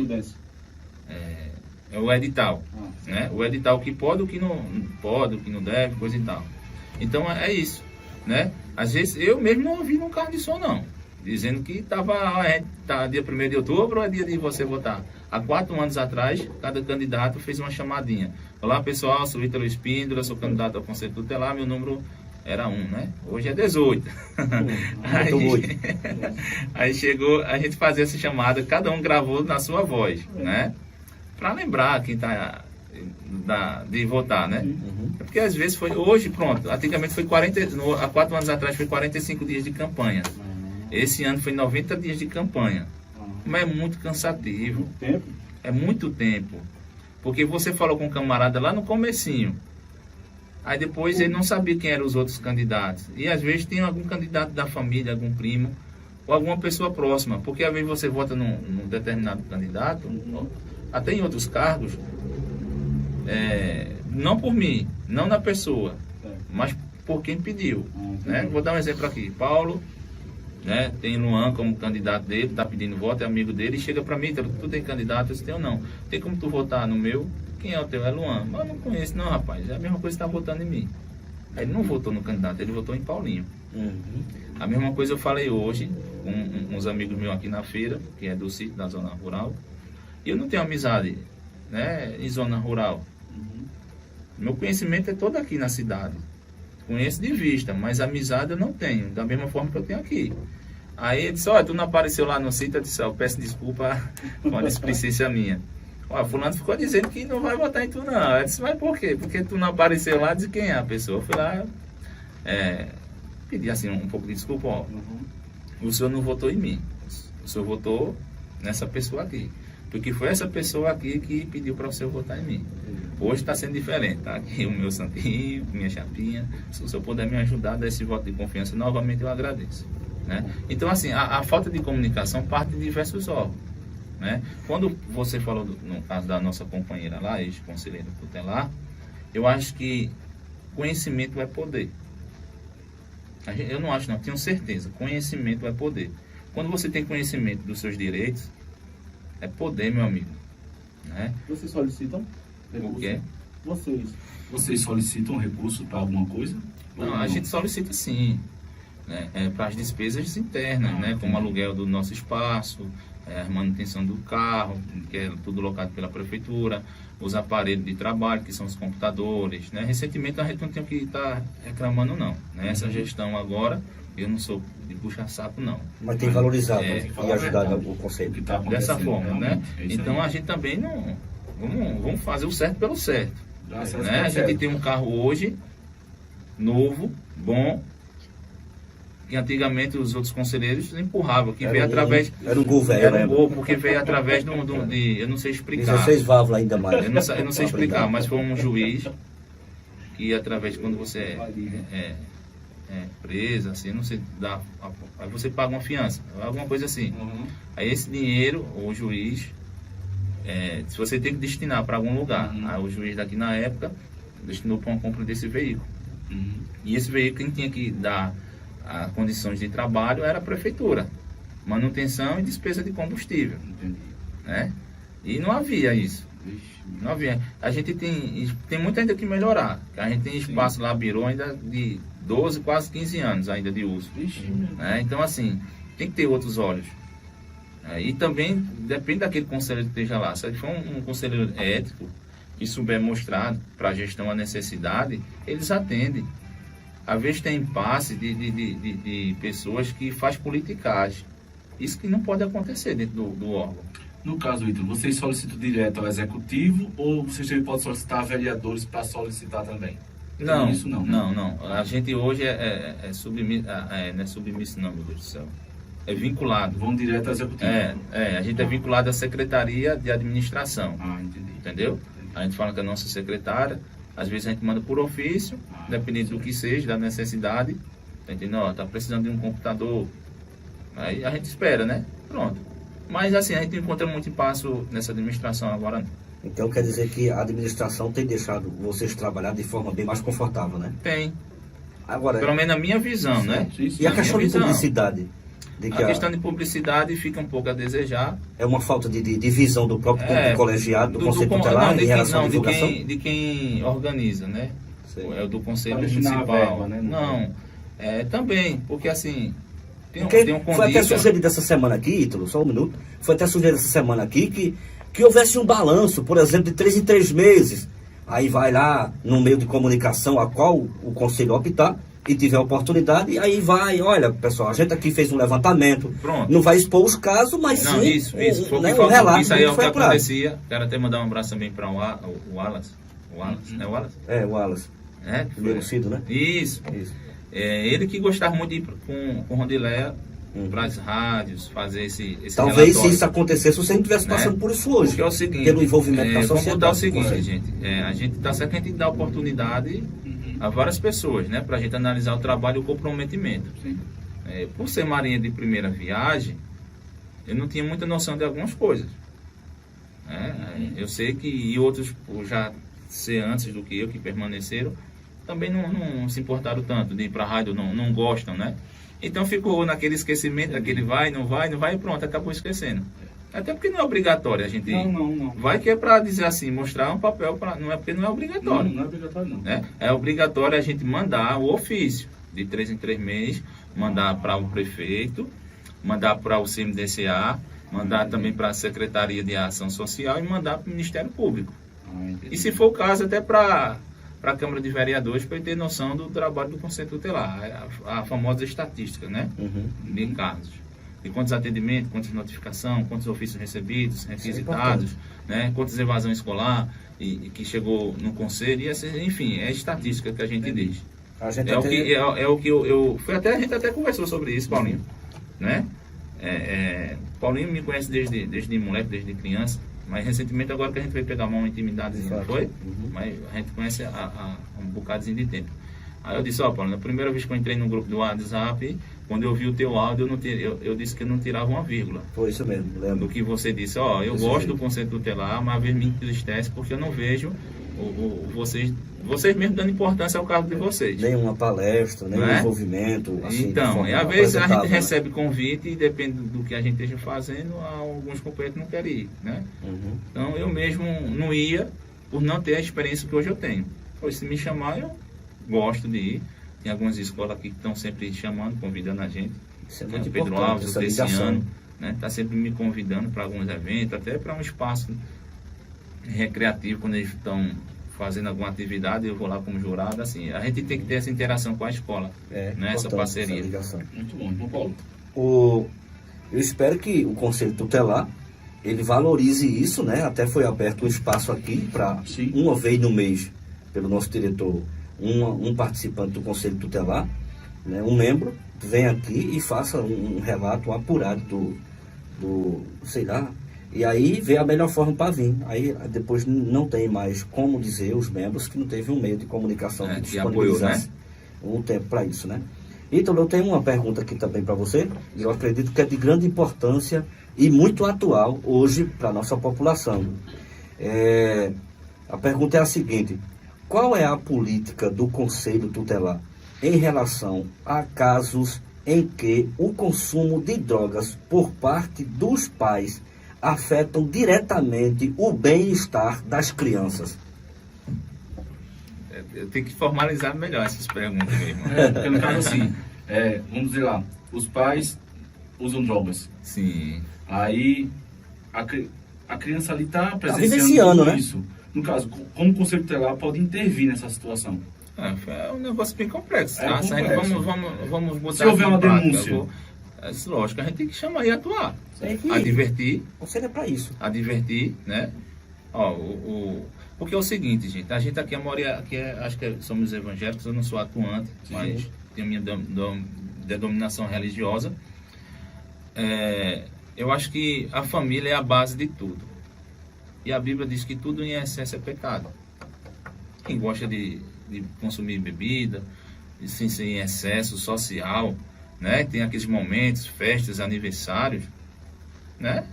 é o edital. Né? O edital que pode, o que não pode, o que não deve, coisa e tal. Então é isso. Né? Às vezes eu mesmo não ouvi num carro de som, não. Dizendo que estava dia 1º de outubro ou é dia de você votar. Há 4 anos atrás, cada candidato fez uma chamadinha. Olá pessoal, sou Ítalo Espíndola, sou candidato ao Conselho Tutelar, meu número era 1, né? Hoje é 18. Aí chegou, a gente fazia essa chamada, cada um gravou na sua voz, né? Para lembrar quem tá de votar, né? É porque às vezes hoje, pronto, antigamente foi há 4 anos atrás foi 45 dias de campanha. Esse ano foi 90 dias de campanha. Mas é muito cansativo. É muito tempo. Porque você falou com um camarada lá no comecinho. Aí depois ele não sabia quem eram os outros candidatos. E às vezes tem algum candidato da família, algum primo, ou alguma pessoa próxima. Porque às vezes você vota num determinado candidato, até em outros cargos, não por mim, não na pessoa, mas por quem pediu. Né? Vou dar um exemplo aqui. Paulo, né, tem Luan como candidato dele, está pedindo voto, é amigo dele, e chega para mim, tu tem candidato, eu tenho não. Tem como tu votar no meu? Quem é o teu? É Luan. Mas eu não conheço não, rapaz. É a mesma coisa que está votando em mim. Aí ele não votou no candidato, ele votou em Paulinho. A mesma coisa eu falei hoje com uns amigos meus aqui na feira, que é do sítio, da zona rural. E eu não tenho amizade, né, em zona rural. Meu conhecimento é todo aqui na cidade. Conheço de vista, mas amizade eu não tenho, da mesma forma que eu tenho aqui. Aí ele disse, olha, tu não apareceu lá no sítio, eu disse, eu peço desculpa com a displicência minha. Olha, fulano ficou dizendo que não vai votar em tu não. Eu disse, mas por quê? Porque tu não apareceu lá, disse quem é a pessoa. Eu fui lá, pedi assim um pouco de desculpa, ó. O senhor não votou em mim, o senhor votou nessa pessoa aqui. Porque foi essa pessoa aqui que pediu para o senhor votar em mim. Hoje está sendo diferente, tá? Aqui o meu santinho, minha chapinha. Se o senhor puder me ajudar a dar esse voto de confiança, novamente eu agradeço. Né? Então, assim, a falta de comunicação parte de diversos órgãos. Né? Quando você falou, no caso da nossa companheira lá, ex-conselheira tutelar, eu acho que conhecimento é poder. Eu não acho não, tenho certeza, conhecimento é poder. Quando você tem conhecimento dos seus direitos, é poder, meu amigo. Né? Vocês solicitam recurso? O quê? Vocês solicitam recurso para alguma coisa? Não, a gente solicita sim. Né? Para as despesas internas, né? Como aluguel do nosso espaço, a manutenção do carro, que é tudo locado pela prefeitura, os aparelhos de trabalho, que são os computadores. Né? Recentemente a gente não tem que estar reclamando não. Né? Essa gestão agora, eu não sou de puxar saco não. Mas tem valorizado e ajudado o conselho. Dessa forma, né? Então a gente também não... Vamos fazer o certo pelo certo. Né? A gente tem um carro hoje, novo, bom, que antigamente os outros conselheiros empurravam, que veio através... Era um gol velho. Era um gol, porque veio através de... Eu não sei explicar. 16 válvulas ainda mais. Eu não sei explicar, mas foi um juiz que através de quando você é preso, assim, não sei, aí você paga uma fiança, alguma coisa assim. Aí esse dinheiro, o juiz, se você tem que destinar para algum lugar, aí o juiz daqui na época destinou para uma compra desse veículo. E esse veículo, quem tinha que dar as condições de trabalho era a prefeitura, manutenção e despesa de combustível. Né? E não havia isso. Não havia. A gente tem muito ainda que melhorar. A gente tem espaço lá, birô ainda de 12, quase 15 anos ainda de uso. Né? Então, assim, tem que ter outros olhos. E também depende daquele conselheiro que esteja lá. Se ele for um conselheiro ético, que souber mostrar para a gestão a necessidade, eles atendem. Às vezes tem impasse de pessoas que faz politicagem. Isso que não pode acontecer dentro do órgão. No caso, Ítalo, vocês solicitam direto ao executivo ou vocês também podem solicitar a vereadores para solicitar também? Não, Isso não, né? não. A gente hoje é submisso, não é submisso não, meu Deus do céu. É vinculado. Vão direto ao executivo? A gente é vinculado à Secretaria de Administração. Entendi. Entendeu? A gente fala com a nossa secretária, às vezes a gente manda por ofício, dependendo do que seja, da necessidade. Tá entendendo? Tá precisando de um computador. Aí a gente espera, né? Pronto. Mas assim, a gente não encontra muito impasso nessa administração agora não. Então quer dizer que a administração tem deixado vocês trabalhar de forma bem mais confortável, né? Tem. Agora, pelo menos na minha visão, né? E a questão de publicidade? A questão de publicidade fica um pouco a desejar. É uma falta de visão do próprio colegiado, do Conselho Tutelar em relação à divulgação? De quem organiza, né? Sei. É o do Conselho Municipal. Municipal. Né? Não, também, porque assim... Tem um foi até sugerido essa semana aqui, Ítalo, só um minuto, foi até sugerido essa semana aqui que houvesse um balanço, por exemplo, de 3 em 3 meses. Aí vai lá no meio de comunicação a qual o Conselho optar e tiver oportunidade, e aí vai, olha, pessoal, a gente aqui fez um levantamento. Pronto. Não vai expor os casos, mas não, sim isso foi um relato. Isso aí é o que apurado. acontecia. Quero até mandar um abraço também para o Wallace. É o Wallace? É, o Wallace. Primeiro Cido, né? Isso. Ele que gostava muito de ir com Rodileia para as rádios, fazer esse Talvez relatório. se isso acontecesse, você não estivesse passando por isso hoje. Porque é o seguinte, pelo envolvimento da sociedade. Vamos botar o seguinte, gente. A gente está certo que a gente dá oportunidade a várias pessoas, né? Para a gente analisar o trabalho e o comprometimento. Por ser marinha de primeira viagem, eu não tinha muita noção de algumas coisas. Eu sei que e outros, por já ser antes do que eu, que permaneceram, também não se importaram tanto de ir para a rádio, não gostam, né? Então ficou naquele esquecimento, aquele não vai e pronto, acabou esquecendo. Até porque não é obrigatório a gente ir. Não. Vai que é para dizer assim, mostrar um papel, não é porque não é obrigatório. Não é obrigatório não. É obrigatório a gente mandar o ofício, de 3 em 3 meses, mandar para o prefeito, mandar para o CMDCA, mandar também para a Secretaria de Ação Social e mandar para o Ministério Público. E se for o caso, até para a Câmara de Vereadores, para ele ter noção do trabalho do Conselho Tutelar, a famosa estatística, né? De casos. De quantos atendimentos, quantas notificações, quantos ofícios recebidos, requisitados, né? Quantas evasão escolar e que chegou no Conselho, e assim, enfim, é a estatística que a gente diz. O que eu foi até a gente até conversou sobre isso, Paulinho, né? Paulinho me conhece desde moleque, desde criança, mas recentemente agora que a gente veio pegar uma intimidadezinha, não foi? Mas a gente conhece há um bocadozinho de tempo. Aí eu disse, Paulinho, a primeira vez que eu entrei no grupo do WhatsApp, quando eu vi o teu áudio, eu disse que eu não tirava uma vírgula. Foi isso mesmo, lembro. Do que você disse, eu gosto do Conselho Tutelar, mas às vezes me entristece porque eu não vejo vocês mesmos dando importância ao cargo de vocês. Nenhuma palestra, nenhum envolvimento. Assim, então, às vezes a gente recebe convite e depende do que a gente esteja fazendo, alguns companheiros não querem ir, né? Então eu mesmo não ia por não ter a experiência que hoje eu tenho. Pois se me chamar, eu gosto de ir. Tem algumas escolas aqui que estão sempre chamando, convidando a gente. Isso é muito Pedro Alves, esse ano, né? Está sempre me convidando para alguns eventos, até para um espaço recreativo, quando eles estão fazendo alguma atividade, eu vou lá como jurado, assim, a gente tem que ter essa interação com a escola, né? Essa parceria. Muito bom, Paulo. Eu espero que o Conselho Tutelar, ele valorize isso, né? Até foi aberto um espaço aqui para uma vez no mês, pelo nosso diretor, um participante do Conselho Tutelar, né? Um membro, vem aqui e faça um relato apurado do sei lá, e aí vê a melhor forma para vir. Aí depois não tem mais como dizer os membros que não teve um meio de comunicação que disponibilizasse um tempo para isso, né? Então, eu tenho uma pergunta aqui também para você, e eu acredito que é de grande importância e muito atual hoje para a nossa população. A pergunta é a seguinte: qual é a política do Conselho Tutelar em relação a casos em que o consumo de drogas por parte dos pais afetam diretamente o bem-estar das crianças? Eu tenho que formalizar melhor essas perguntas mesmo. Porque no caso assim, vamos dizer lá, os pais usam drogas. Sim. Aí a criança ali está vivenciando, presenciando tudo né? isso. No caso, como o Conselho Tutelar pode intervir nessa situação? É um negócio bem complexo, É tá? complexo. Vamos botar Se houver aqui em uma prática. denúncia. Lógico, a gente tem que chamar e atuar. Tem que- Advertir, O conselho é para isso. advertir, né? Ó, porque é o seguinte, gente, a gente aqui, a maioria, aqui acho que somos evangélicos, eu não sou atuante, mas tenho a minha denominação religiosa. Eu acho que a família é a base de tudo. E a Bíblia diz que tudo em excesso é pecado. Quem gosta de consumir bebida, sem ser em excesso social, né? Tem aqueles momentos, festas, aniversários, né?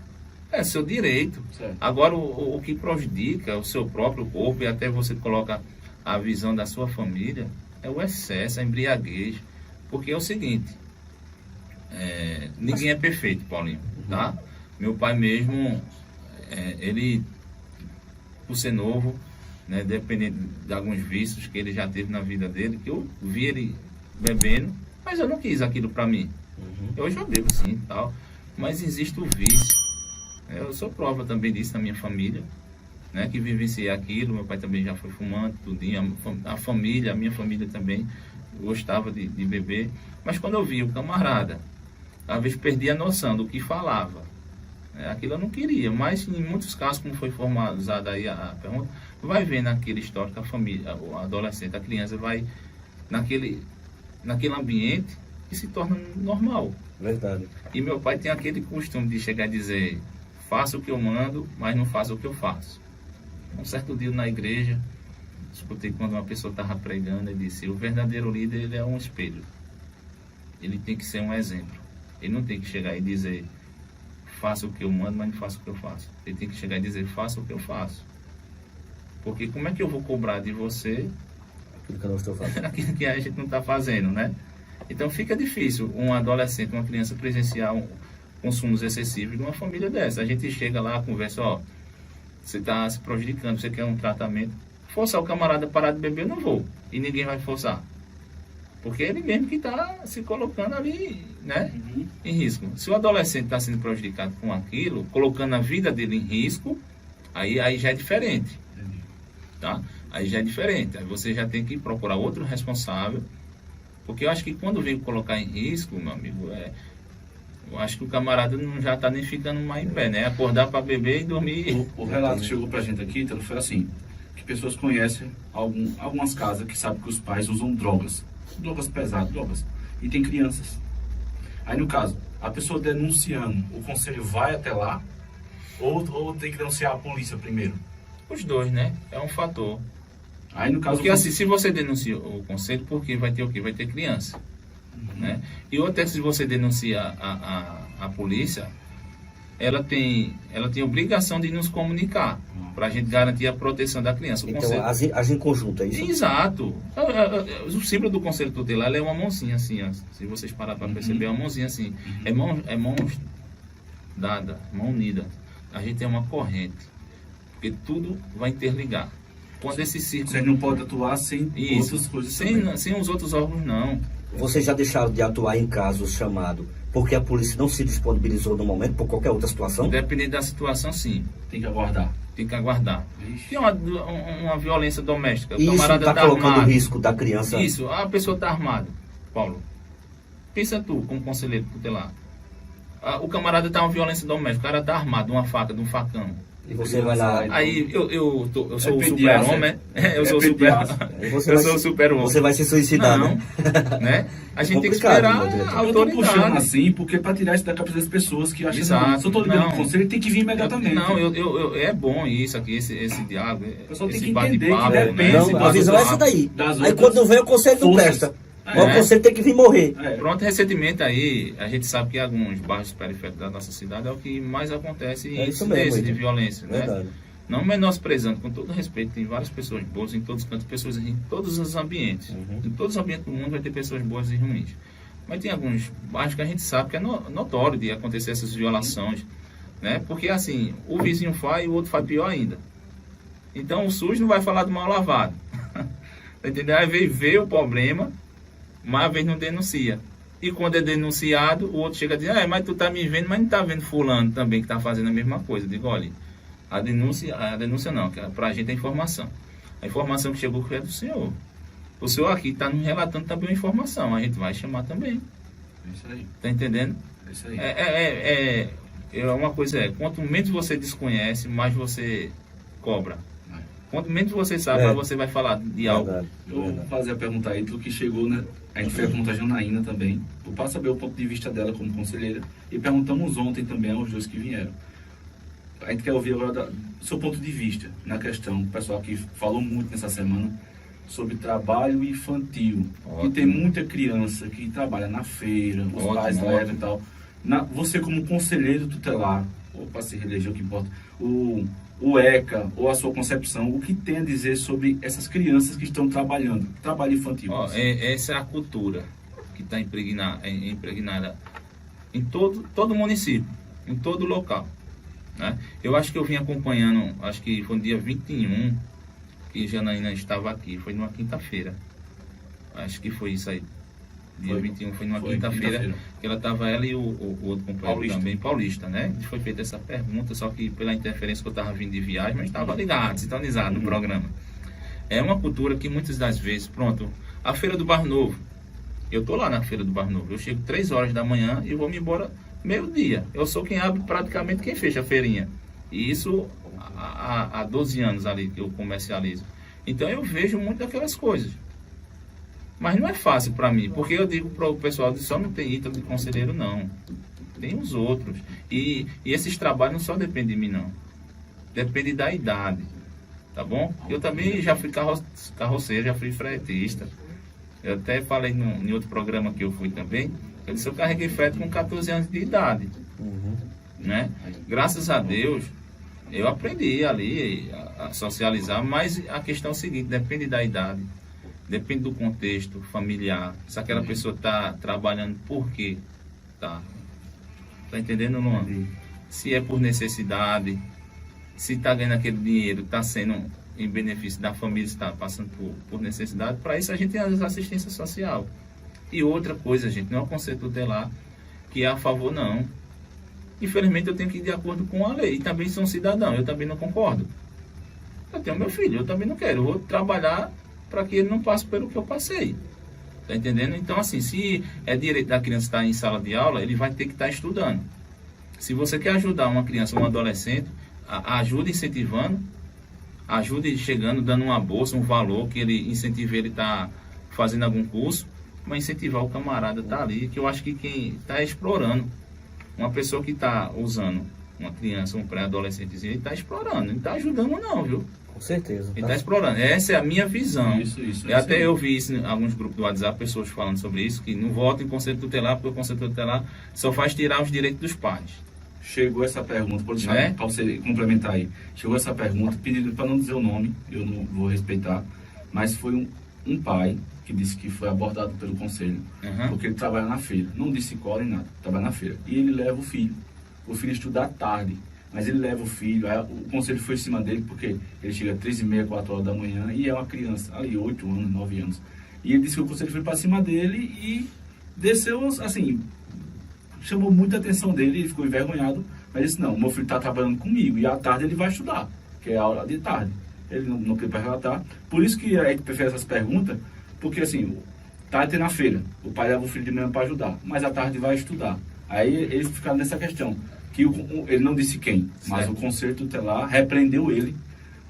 É seu direito. Certo. Agora, o que prejudica o seu próprio corpo e até você coloca a visão da sua família é o excesso, a embriaguez. Porque é o seguinte, ninguém é perfeito, Paulinho, tá? Meu pai mesmo, ele, por ser novo, né, dependendo de alguns vícios que ele já teve na vida dele, que eu vi ele bebendo, mas eu não quis aquilo para mim. Hoje eu bebo sim e tal, mas existe o vício. Eu sou prova também disso na minha família, né, que vivenciei aquilo. Meu pai também já foi fumante, tudinho, a minha família também gostava de beber. Mas quando eu vi o camarada, às vezes perdi a noção do que falava. Aquilo eu não queria, mas em muitos casos, como foi formalizada aí a pergunta, vai ver naquele histórico a família, o adolescente, a criança vai naquele ambiente e se torna normal. Verdade. E meu pai tem aquele costume de chegar e dizer: faça o que eu mando, mas não faça o que eu faço. Um certo dia na igreja, escutei quando uma pessoa estava pregando, ele disse: o verdadeiro líder, ele é um espelho. Ele tem que ser um exemplo. Ele não tem que chegar e dizer: faça o que eu mando, mas não faça o que eu faço. Ele tem que chegar e dizer: faça o que eu faço. Porque como é que eu vou cobrar de você Aquilo que eu não estou fazendo. aquilo que a gente não está fazendo, né? Então fica difícil um adolescente, uma criança presenciar consumos excessivos de uma família dessa. A gente chega lá, conversa: ó, você está se prejudicando, você quer um tratamento. Forçar o camarada a parar de beber, eu não vou. E ninguém vai forçar. Porque ele mesmo que está se colocando ali, né, em risco. Se o adolescente está sendo prejudicado com aquilo, colocando a vida dele em risco, aí já é diferente. Tá? Aí já é diferente. Aí você já tem que procurar outro responsável. Porque eu acho que quando vem colocar em risco, meu amigo, eu acho que o camarada não já está nem ficando mais em pé, né? Acordar para beber e dormir. O relato que chegou pra gente aqui, então, foi assim, que pessoas conhecem algumas casas que sabem que os pais usam drogas pesadas, drogas, e tem crianças. Aí no caso, a pessoa denunciando, o conselho vai até lá ou tem que denunciar a polícia primeiro? Os dois, né? É um fator. Aí no caso... Porque assim, se você denuncia o conselho, porque vai ter o quê? Vai ter criança. Né? E outra, se você denuncia a polícia, ela tem obrigação de nos comunicar, para a gente garantir a proteção da criança. O Então, conselho... agir em conjunto, é isso? Exato. O símbolo do conselho tutelar é uma mãozinha assim, ó. Se vocês pararem para perceber, é uma mãozinha assim. É mãos dada, mão unida. A gente é uma corrente. Porque tudo vai interligar. Quando esse círculo... Você não pode atuar sem outras coisas também. sem os outros órgãos, não. Vocês já deixaram de atuar em casos chamados porque a polícia não se disponibilizou no momento por qualquer outra situação? Dependendo da situação, sim. Tem que aguardar. Tem que aguardar. Ixi. Tem uma violência doméstica. O Isso camarada está tá colocando o armado. risco da criança. Isso, a pessoa está armada, Paulo. Pensa tu, como conselheiro tutelar. O camarada está uma violência doméstica, o cara está armado, uma faca, de um facão. E você vai lá. Aí eu sou o pediatra, super-homem, eu sou o pediatra. Você eu vai sou o se- super-homem. Você vai se suicidar, Não, né? né? A gente tem que complicado, esperar meu diretor. a Eu tô puxando autoridade. assim, porque para tirar isso da cabeça das pessoas que acham Exato. que se eu tô ligando Não. pro conselho, ele tem que vir imediatamente. Não, é bom isso aqui, esse diálogo, pessoal tem esse que entender bate-papo, que né? depende Não, Esse a visão é essa daí. das Aí outras quando não vem o conselho não forças. presta. É. O conselho tem que vir morrer. É. Pronto, recentemente aí, a gente sabe que alguns bairros periféricos da nossa cidade é o que mais acontece É isso índice mesmo, desse de Edson. violência, né? Verdade. Não menosprezando, com todo respeito, tem várias pessoas boas em todos os cantos, pessoas em todos os ambientes. Em todos os ambientes do mundo vai ter pessoas boas e ruins. Mas tem alguns bairros que a gente sabe que é notório de acontecer essas violações, né? Porque assim, o vizinho faz e o outro faz pior ainda. Então o SUS não vai falar do mal lavado. Entendeu? Às vezes vê o problema, mas às vezes não denuncia. E quando é denunciado, o outro chega a dizer, mas tu tá me vendo, mas não tá vendo fulano também que tá fazendo a mesma coisa. Eu digo, olha, a denúncia não, que pra gente é informação. A informação que chegou é do senhor. O senhor aqui está nos relatando também uma informação, a gente vai chamar também. É isso aí. Tá entendendo? É isso aí. Uma coisa quanto menos você desconhece, mais você cobra. Quanto menos você sabe, mais você vai falar de algo. Verdade, Eu vou verdade. fazer a pergunta aí, do que chegou, né? A gente fez a pergunta a Janaína também, para saber o ponto de vista dela como conselheira. E perguntamos ontem também aos dois que vieram. A gente quer ouvir agora o seu ponto de vista na questão. O pessoal aqui falou muito nessa semana sobre trabalho infantil. Ótimo. E tem muita criança que trabalha na feira, os Ótimo, pais levam ótimo. e tal. Você como conselheiro tutelar, ou para se reeleger, o que importa, o ECA, ou a sua concepção, o que tem a dizer sobre essas crianças que estão trabalhando, trabalho infantil? Essa é a cultura que está impregnada em todo município, em todo local. Né? Eu acho que eu vim acompanhando, acho que foi no dia 21 que Janaína estava aqui, foi numa quinta-feira. Acho que foi isso aí. Dia 21 foi numa quinta-feira, que ela e o outro companheiro Paulista. também, Paulista, né? Foi feita essa pergunta, só que pela interferência que eu estava vindo de viagem, mas estava ligado, sintonizado no programa. É uma cultura que muitas das vezes, pronto, a Feira do Bar Novo, eu tô lá na Feira do Bar Novo, eu chego 3 horas da manhã e vou me embora meio-dia. Eu sou quem abre praticamente quem fecha a feirinha. E isso há 12 anos ali que eu comercializo. Então eu vejo muito daquelas coisas. Mas não é fácil para mim, porque eu digo para o pessoal, só não tem Ítalo de conselheiro não. Tem os outros. E esses trabalhos não só dependem de mim não. Depende da idade. Tá bom? Eu também já fui carroceiro, já fui fretista. Eu até falei em outro programa que eu fui também. Eu disse, eu carreguei frete com 14 anos de idade. Né? Graças a Deus, eu aprendi ali a socializar, mas a questão é o seguinte, depende da idade, depende do contexto familiar, se aquela pessoa está trabalhando por quê, tá entendendo, Luan? Se é por necessidade, se está ganhando aquele dinheiro, está sendo em benefício da família, está passando por necessidade, para isso a gente tem a assistência social. E outra coisa, gente, não é o conselho tutelar que é a favor, não. Infelizmente eu tenho que ir de acordo com a lei. E também sou um cidadão, eu também não concordo. Eu tenho meu filho, eu também não quero. Eu vou trabalhar para que ele não passe pelo que eu passei. Tá entendendo? Então, assim, se é direito da criança estar em sala de aula, ele vai ter que estar estudando. Se você quer ajudar uma criança ou um adolescente, ajude incentivando, ajude chegando, dando uma bolsa, um valor que ele incentive ele a estar fazendo algum curso, mas incentivar o camarada a estar ali, que eu acho que quem está explorando. Uma pessoa que está usando uma criança, um pré-adolescentezinho, ele está explorando, não está ajudando não, viu? Com certeza. Ele está explorando. Essa é a minha visão. Isso, Até eu vi isso em alguns grupos do WhatsApp, pessoas falando sobre isso, que não votam em conselho tutelar, porque o conselho tutelar só faz tirar os direitos dos pais. Chegou essa pergunta, pode deixar para você complementar aí. Chegou essa pergunta, pedindo para não dizer o nome, eu não vou respeitar, mas foi um pai que disse que foi abordado pelo conselho, porque ele trabalha na feira. Não disse qual nem nada, trabalha na feira. E ele leva o filho. O filho estuda à tarde, mas ele leva o filho. Aí o conselho foi em cima dele, porque ele chega às 3h30, 4 horas da manhã, e é uma criança, ali 8 anos, 9 anos. E ele disse que o conselho foi para cima dele e desceu, assim, chamou muita atenção dele, ele ficou envergonhado, mas disse, não, meu filho está trabalhando comigo, e à tarde ele vai estudar, que é a aula de tarde. Ele não quer para relatar. Por isso que a gente fez essas perguntas, porque assim, tarde tem na feira, o pai leva o filho de manhã para ajudar, mas à tarde vai estudar. Aí eles ficaram nessa questão, que ele não disse quem, mas o conselho tutelar repreendeu ele,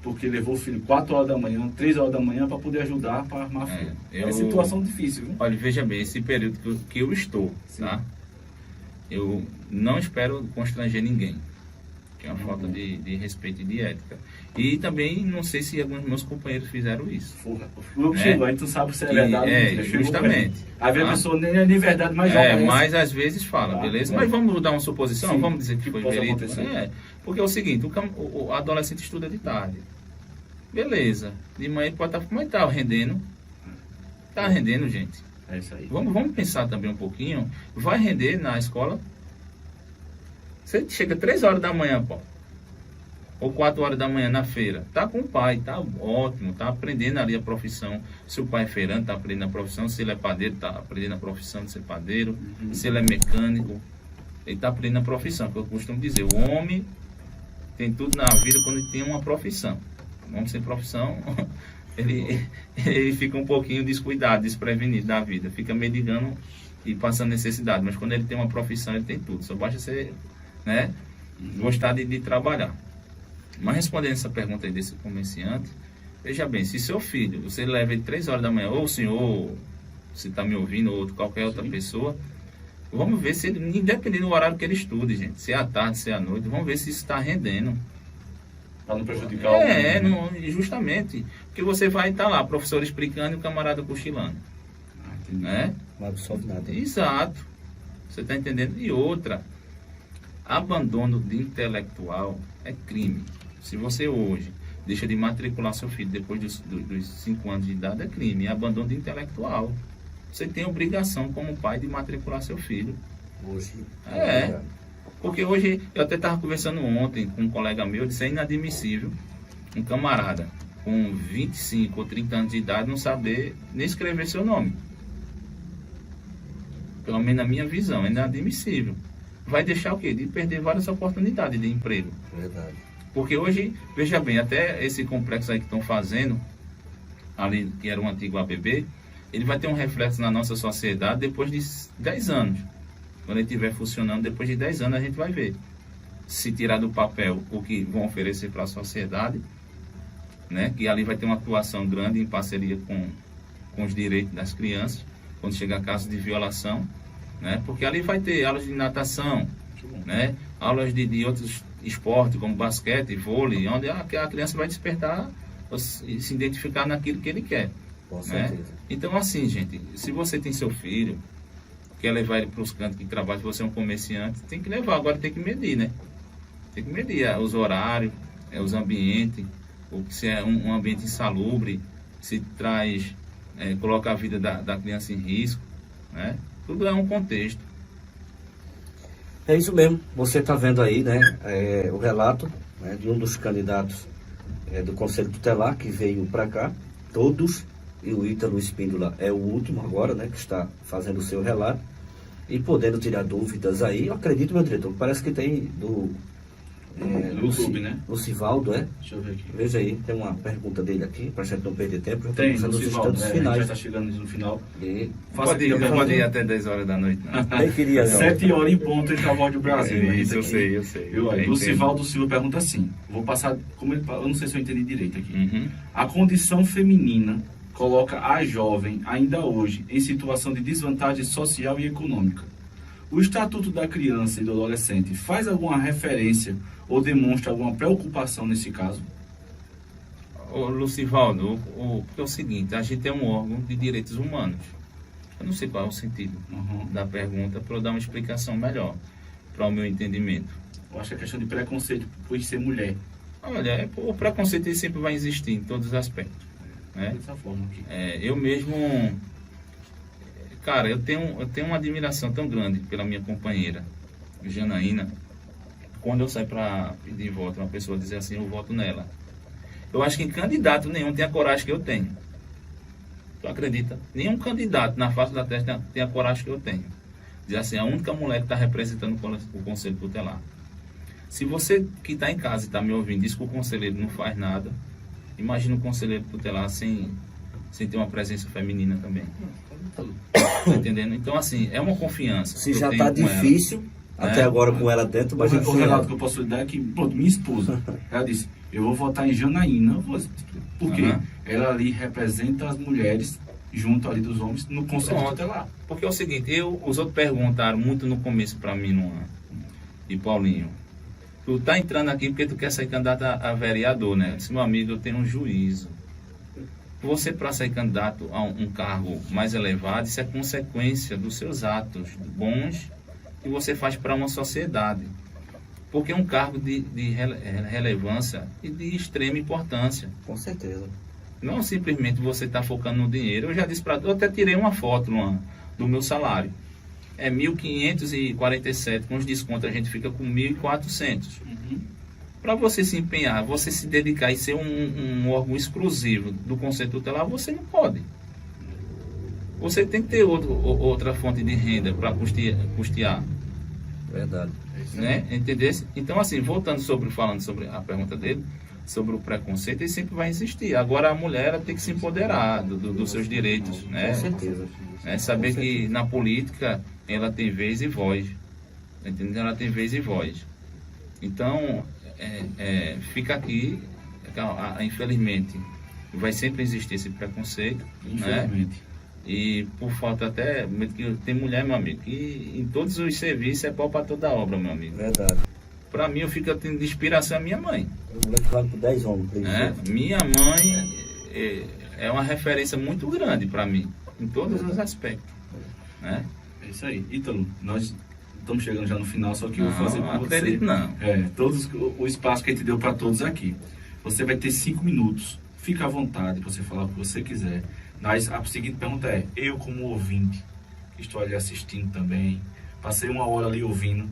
porque levou o filho 4 horas da manhã, 3 horas da manhã para poder ajudar para armar a feira. É uma situação difícil, viu? Olha, veja bem, esse período que eu estou, tá? Eu não espero constranger ninguém, que é uma falta de respeito e de ética. E também não sei se alguns meus companheiros fizeram isso. Chegou, aí tu sabe se é verdade. Justamente. Às vezes a pessoa nem é de verdade, mas já mas às vezes fala, beleza? Mas vamos dar uma suposição, Sim. Vamos dizer que foi verídico. acontecer. Porque é o seguinte, o adolescente estuda de tarde. Beleza. De manhã ele pode estar... Como é que tá rendendo? Tá rendendo, gente. É isso aí. Vamos pensar também um pouquinho. Vai render na escola? Você chega 3 horas da manhã, pô. ou 4 horas da manhã na feira, tá com o pai, tá ótimo, tá aprendendo ali a profissão. Se o pai é feirante, tá aprendendo a profissão. Se ele é padeiro, tá aprendendo a profissão de ser padeiro. Se ele é mecânico, ele tá aprendendo a profissão. Que eu costumo dizer, o homem tem tudo na vida quando ele tem uma profissão. O homem sem profissão, ele fica um pouquinho descuidado, desprevenido da vida, fica mendigando e passando necessidade. Mas quando ele tem uma profissão, ele tem tudo. Só basta ser, né, gostar de trabalhar. Mas respondendo essa pergunta aí desse comerciante, veja bem, se seu filho, você leva ele 3 horas da manhã, ou o senhor, se está me ouvindo, ou qualquer outra pessoa, vamos ver se ele, independente do horário que ele estude, gente, se é à tarde, se é à noite, vamos ver se isso está rendendo. Para não prejudicar o não, justamente, porque você vai estar lá, professor explicando e o camarada cochilando. Né? Não absorve nada. Exato. Você está entendendo? E outra, abandono de intelectual é crime. Se você hoje deixa de matricular seu filho depois dos 5 anos de idade, é crime. É abandono de intelectual. Você tem obrigação como pai de matricular seu filho. Hoje. Porque hoje, eu até estava conversando ontem com um colega meu, disse, é inadmissível um camarada com 25 ou 30 anos de idade não saber nem escrever seu nome. Pelo menos na minha visão, é inadmissível. Vai deixar o quê? De perder várias oportunidades de emprego. Verdade. Porque hoje, veja bem, até esse complexo aí que estão fazendo, ali que era um antigo ABB, ele vai ter um reflexo na nossa sociedade depois de 10 anos. Quando ele estiver funcionando, depois de 10 anos, a gente vai ver. Se tirar do papel o que vão oferecer para a sociedade, né? Que ali vai ter uma atuação grande em parceria com os direitos das crianças, quando chegar caso de violação, né? Porque ali vai ter aulas de natação, né? Aulas de outros esportes, como basquete, vôlei, onde a criança vai despertar e se identificar naquilo que ele quer. Com certeza. Né? Então, assim, gente, se você tem seu filho, quer levar ele para os cantos que trabalha, se você é um comerciante, tem que levar, agora tem que medir, né? Tem que medir os horários, os ambientes, ou se é um ambiente insalubre, se traz, coloca a vida da criança em risco, né? Tudo é um contexto. É isso mesmo, você está vendo aí, né, o relato, né, de um dos candidatos do Conselho Tutelar que veio para cá, todos, e o Ítalo Espíndola é o último agora, né, que está fazendo o seu relato e podendo tirar dúvidas aí. Eu acredito, meu diretor, parece que tem do YouTube, né? Lucivaldo, Deixa eu ver aqui. Veja aí, tem uma pergunta dele aqui, para a gente não perder tempo. Já Tem, estamos nos Lucivaldo, instantes a gente já finais. está chegando no final. E Faça Pode aqui, ir até 10 horas da noite, não. bem queria, 7 horas em ponto em Cavalho do Brasil. Isso eu Aqui. sei, eu sei. Viu? Eu Lucivaldo Silva pergunta assim, vou passar, como ele, eu não sei se eu entendi direito aqui. Uhum. A condição feminina coloca a jovem, ainda hoje, em situação de desvantagem social e econômica. O Estatuto da Criança e do Adolescente faz alguma referência ou demonstra alguma preocupação nesse caso? Ô, Lucivaldo, porque é o seguinte, a gente é um órgão de direitos humanos. Eu não sei qual é o sentido da pergunta, para eu dar uma explicação melhor, para o meu entendimento. Eu acho que é questão de preconceito por ser mulher. Olha, o preconceito ele sempre vai existir em todos os aspectos. Né? Dessa forma aqui. Eu mesmo, cara, eu tenho uma admiração tão grande pela minha companheira, Janaína. Quando eu saio para pedir voto, uma pessoa dizer assim, eu voto nela. Eu acho que candidato nenhum tem a coragem que eu tenho. Tu acredita? Nenhum candidato na face da terra tem a coragem que eu tenho. Dizer assim, a única mulher que está representando o Conselho Tutelar. Se você que está em casa e está me ouvindo diz que o conselheiro não faz nada, imagina o conselheiro tutelar sem ter uma presença feminina também. Tá entendendo? Então, assim, é uma confiança. se que já eu está tenho com ela. difícil, até É. agora com ela dentro, mas O relato que eu posso lhe dar é que, pronto, minha esposa, ela disse, eu vou votar em Janaína. Por quê? Aham. Ela ali representa as mulheres junto ali dos homens no Conselho Pronto. Tutelar. Porque é o seguinte, os outros perguntaram muito no começo para mim, e Paulinho, tu tá entrando aqui porque tu quer ser candidato a vereador, né? Eu disse, meu amigo, eu tenho um juízo. Você, para ser candidato a um cargo mais elevado, isso é consequência dos seus atos bons que você faz para uma sociedade. Porque é um cargo de relevância e de extrema importância. Com certeza. Não simplesmente você está focando no dinheiro. Eu já disse para tu, eu até tirei uma foto, Luan, do meu salário. É 1.547, com os descontos a gente fica com 1.400. Para você se empenhar, você se dedicar e ser um órgão exclusivo do Conselho Tutelar, você não pode. Você tem que ter outra fonte de renda para custear. Verdade. Né? Entendesse? Então, assim, falando sobre a pergunta dele, sobre o preconceito, ele sempre vai existir. Agora, a mulher ela tem que se empoderar dos seus direitos. Né? Com certeza. Saber que na política ela tem vez e voz. Entendeu? Ela tem vez e voz. Então, fica aqui, infelizmente, vai sempre existir esse preconceito. Infelizmente. Né? E por falta até, que tem mulher, meu amigo, que em todos os serviços é pau para toda obra, meu amigo. Verdade. Para mim, eu fico tendo de inspiração a minha mãe. O moleque vale por 10 homens. Minha mãe é uma referência muito grande para mim, em todos os aspectos. Né? É isso aí. Ítalo, nós estamos chegando já no final, só que eu vou fazer Não para você. acredito, não. O espaço que a gente deu para todos aqui. Você vai ter 5 minutos. Fica à vontade para você falar o que você quiser. Mas a seguinte pergunta é, eu como ouvinte, que estou ali assistindo também, passei uma hora ali ouvindo,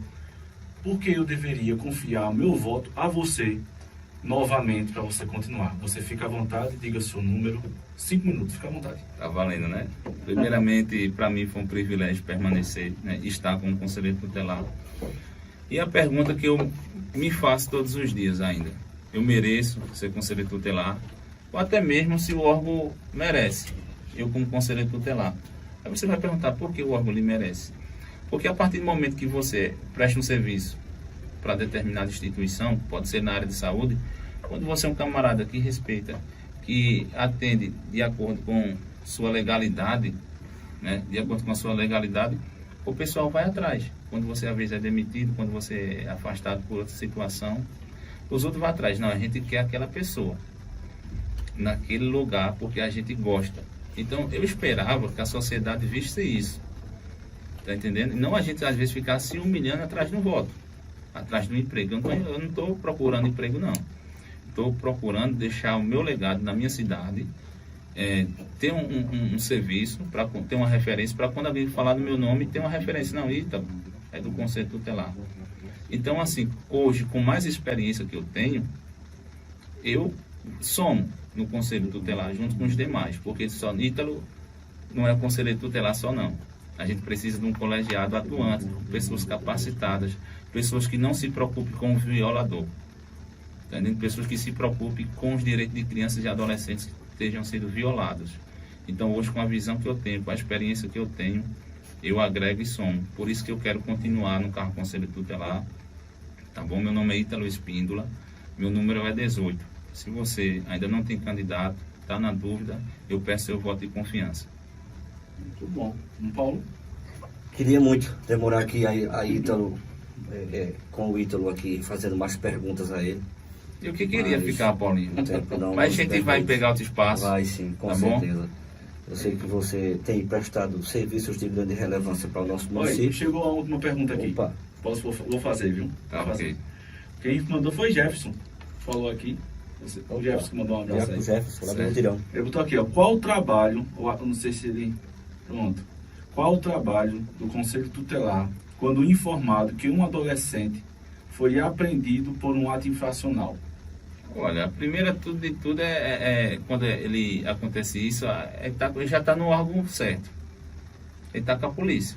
por que eu deveria confiar meu voto a você novamente para você continuar? Você fica à vontade, diga seu número, 5 minutos, fica à vontade. Tá valendo, né? Primeiramente, para mim foi um privilégio permanecer, né, estar como conselheiro tutelar. E a pergunta que eu me faço todos os dias ainda, eu mereço ser conselheiro tutelar? Ou até mesmo se o órgão merece, eu como conselheiro tutelar. Aí você vai perguntar por que o órgão lhe merece. Porque a partir do momento que você presta um serviço para determinada instituição, pode ser na área de saúde, quando você é um camarada que respeita, que atende de acordo com sua legalidade, né, de acordo com a sua legalidade, o pessoal vai atrás. Quando você às vezes é demitido, quando você é afastado por outra situação, os outros vão atrás. Não, a gente quer aquela pessoa naquele lugar porque a gente gosta. Então eu esperava que a sociedade visse isso, tá entendendo? Não a gente às vezes ficar se humilhando atrás do voto, atrás do emprego. Eu não estou procurando emprego, não. Estou procurando deixar o meu legado na minha cidade, ter um serviço, para ter uma referência, para quando alguém falar do meu nome, ter uma referência. Não, Ítalo, é do Conselho Tutelar. Então, assim, hoje, com mais experiência que eu tenho, eu somo no Conselho Tutelar junto com os demais, porque só Ítalo não é conselheiro tutelar só, não. A gente precisa de um colegiado atuante, pessoas capacitadas, pessoas que não se preocupem com o violador, entendeu? Pessoas que se preocupem com os direitos de crianças e adolescentes que estejam sendo violados. Então, hoje, com a visão que eu tenho, com a experiência que eu tenho, eu agrego e somo. Por isso que eu quero continuar no cargo Conselho Tutelar. Tá bom? Meu nome é Ítalo Espíndola, meu número é 18. Se você ainda não tem candidato, está na dúvida, eu peço seu voto de confiança. Muito bom. Paulo? Queria muito demorar aqui a Ítalo, com o Ítalo aqui, fazendo mais perguntas a ele. Eu que queria ficar, Paulinho. Não, mas a gente vai pegar outro espaço. Vai sim, com tá certeza. Bom? Eu sei que você tem prestado serviços de grande relevância para o nosso município. Oi, chegou a última pergunta aqui. Opa. Vou fazer, viu? Tá, ok. Quem mandou foi Jefferson. Falou aqui. O Jefferson que mandou um abraço aí. Jefferson, lá do Mutirão. Ele botou aqui, ó. Qual o trabalho, eu não sei se ele... Pronto. Qual o trabalho do Conselho Tutelar quando informado que um adolescente foi apreendido por um ato infracional? Olha, a primeira de tudo quando ele acontece isso, ele já está no órgão certo. Ele está com a polícia.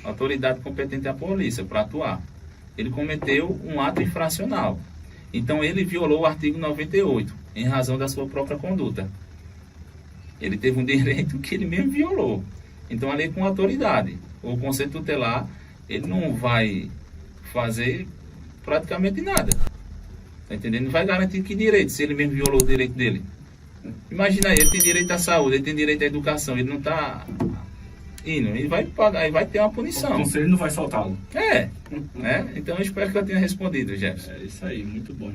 A autoridade competente é a polícia para atuar. Ele cometeu um ato infracional. Então ele violou o artigo 98, em razão da sua própria conduta. Ele teve um direito que ele mesmo violou. Então ali com autoridade. O Conselho Tutelar, ele não vai fazer praticamente nada. Tá entendendo? Não vai garantir que direito, se ele mesmo violou o direito dele. Imagina aí, ele tem direito à saúde, ele tem direito à educação, ele não está indo, ele vai pagar, ele vai ter uma punição. O conselho não vai soltá-lo. Então eu espero que eu tenha respondido, Jefferson. É isso aí, muito bom.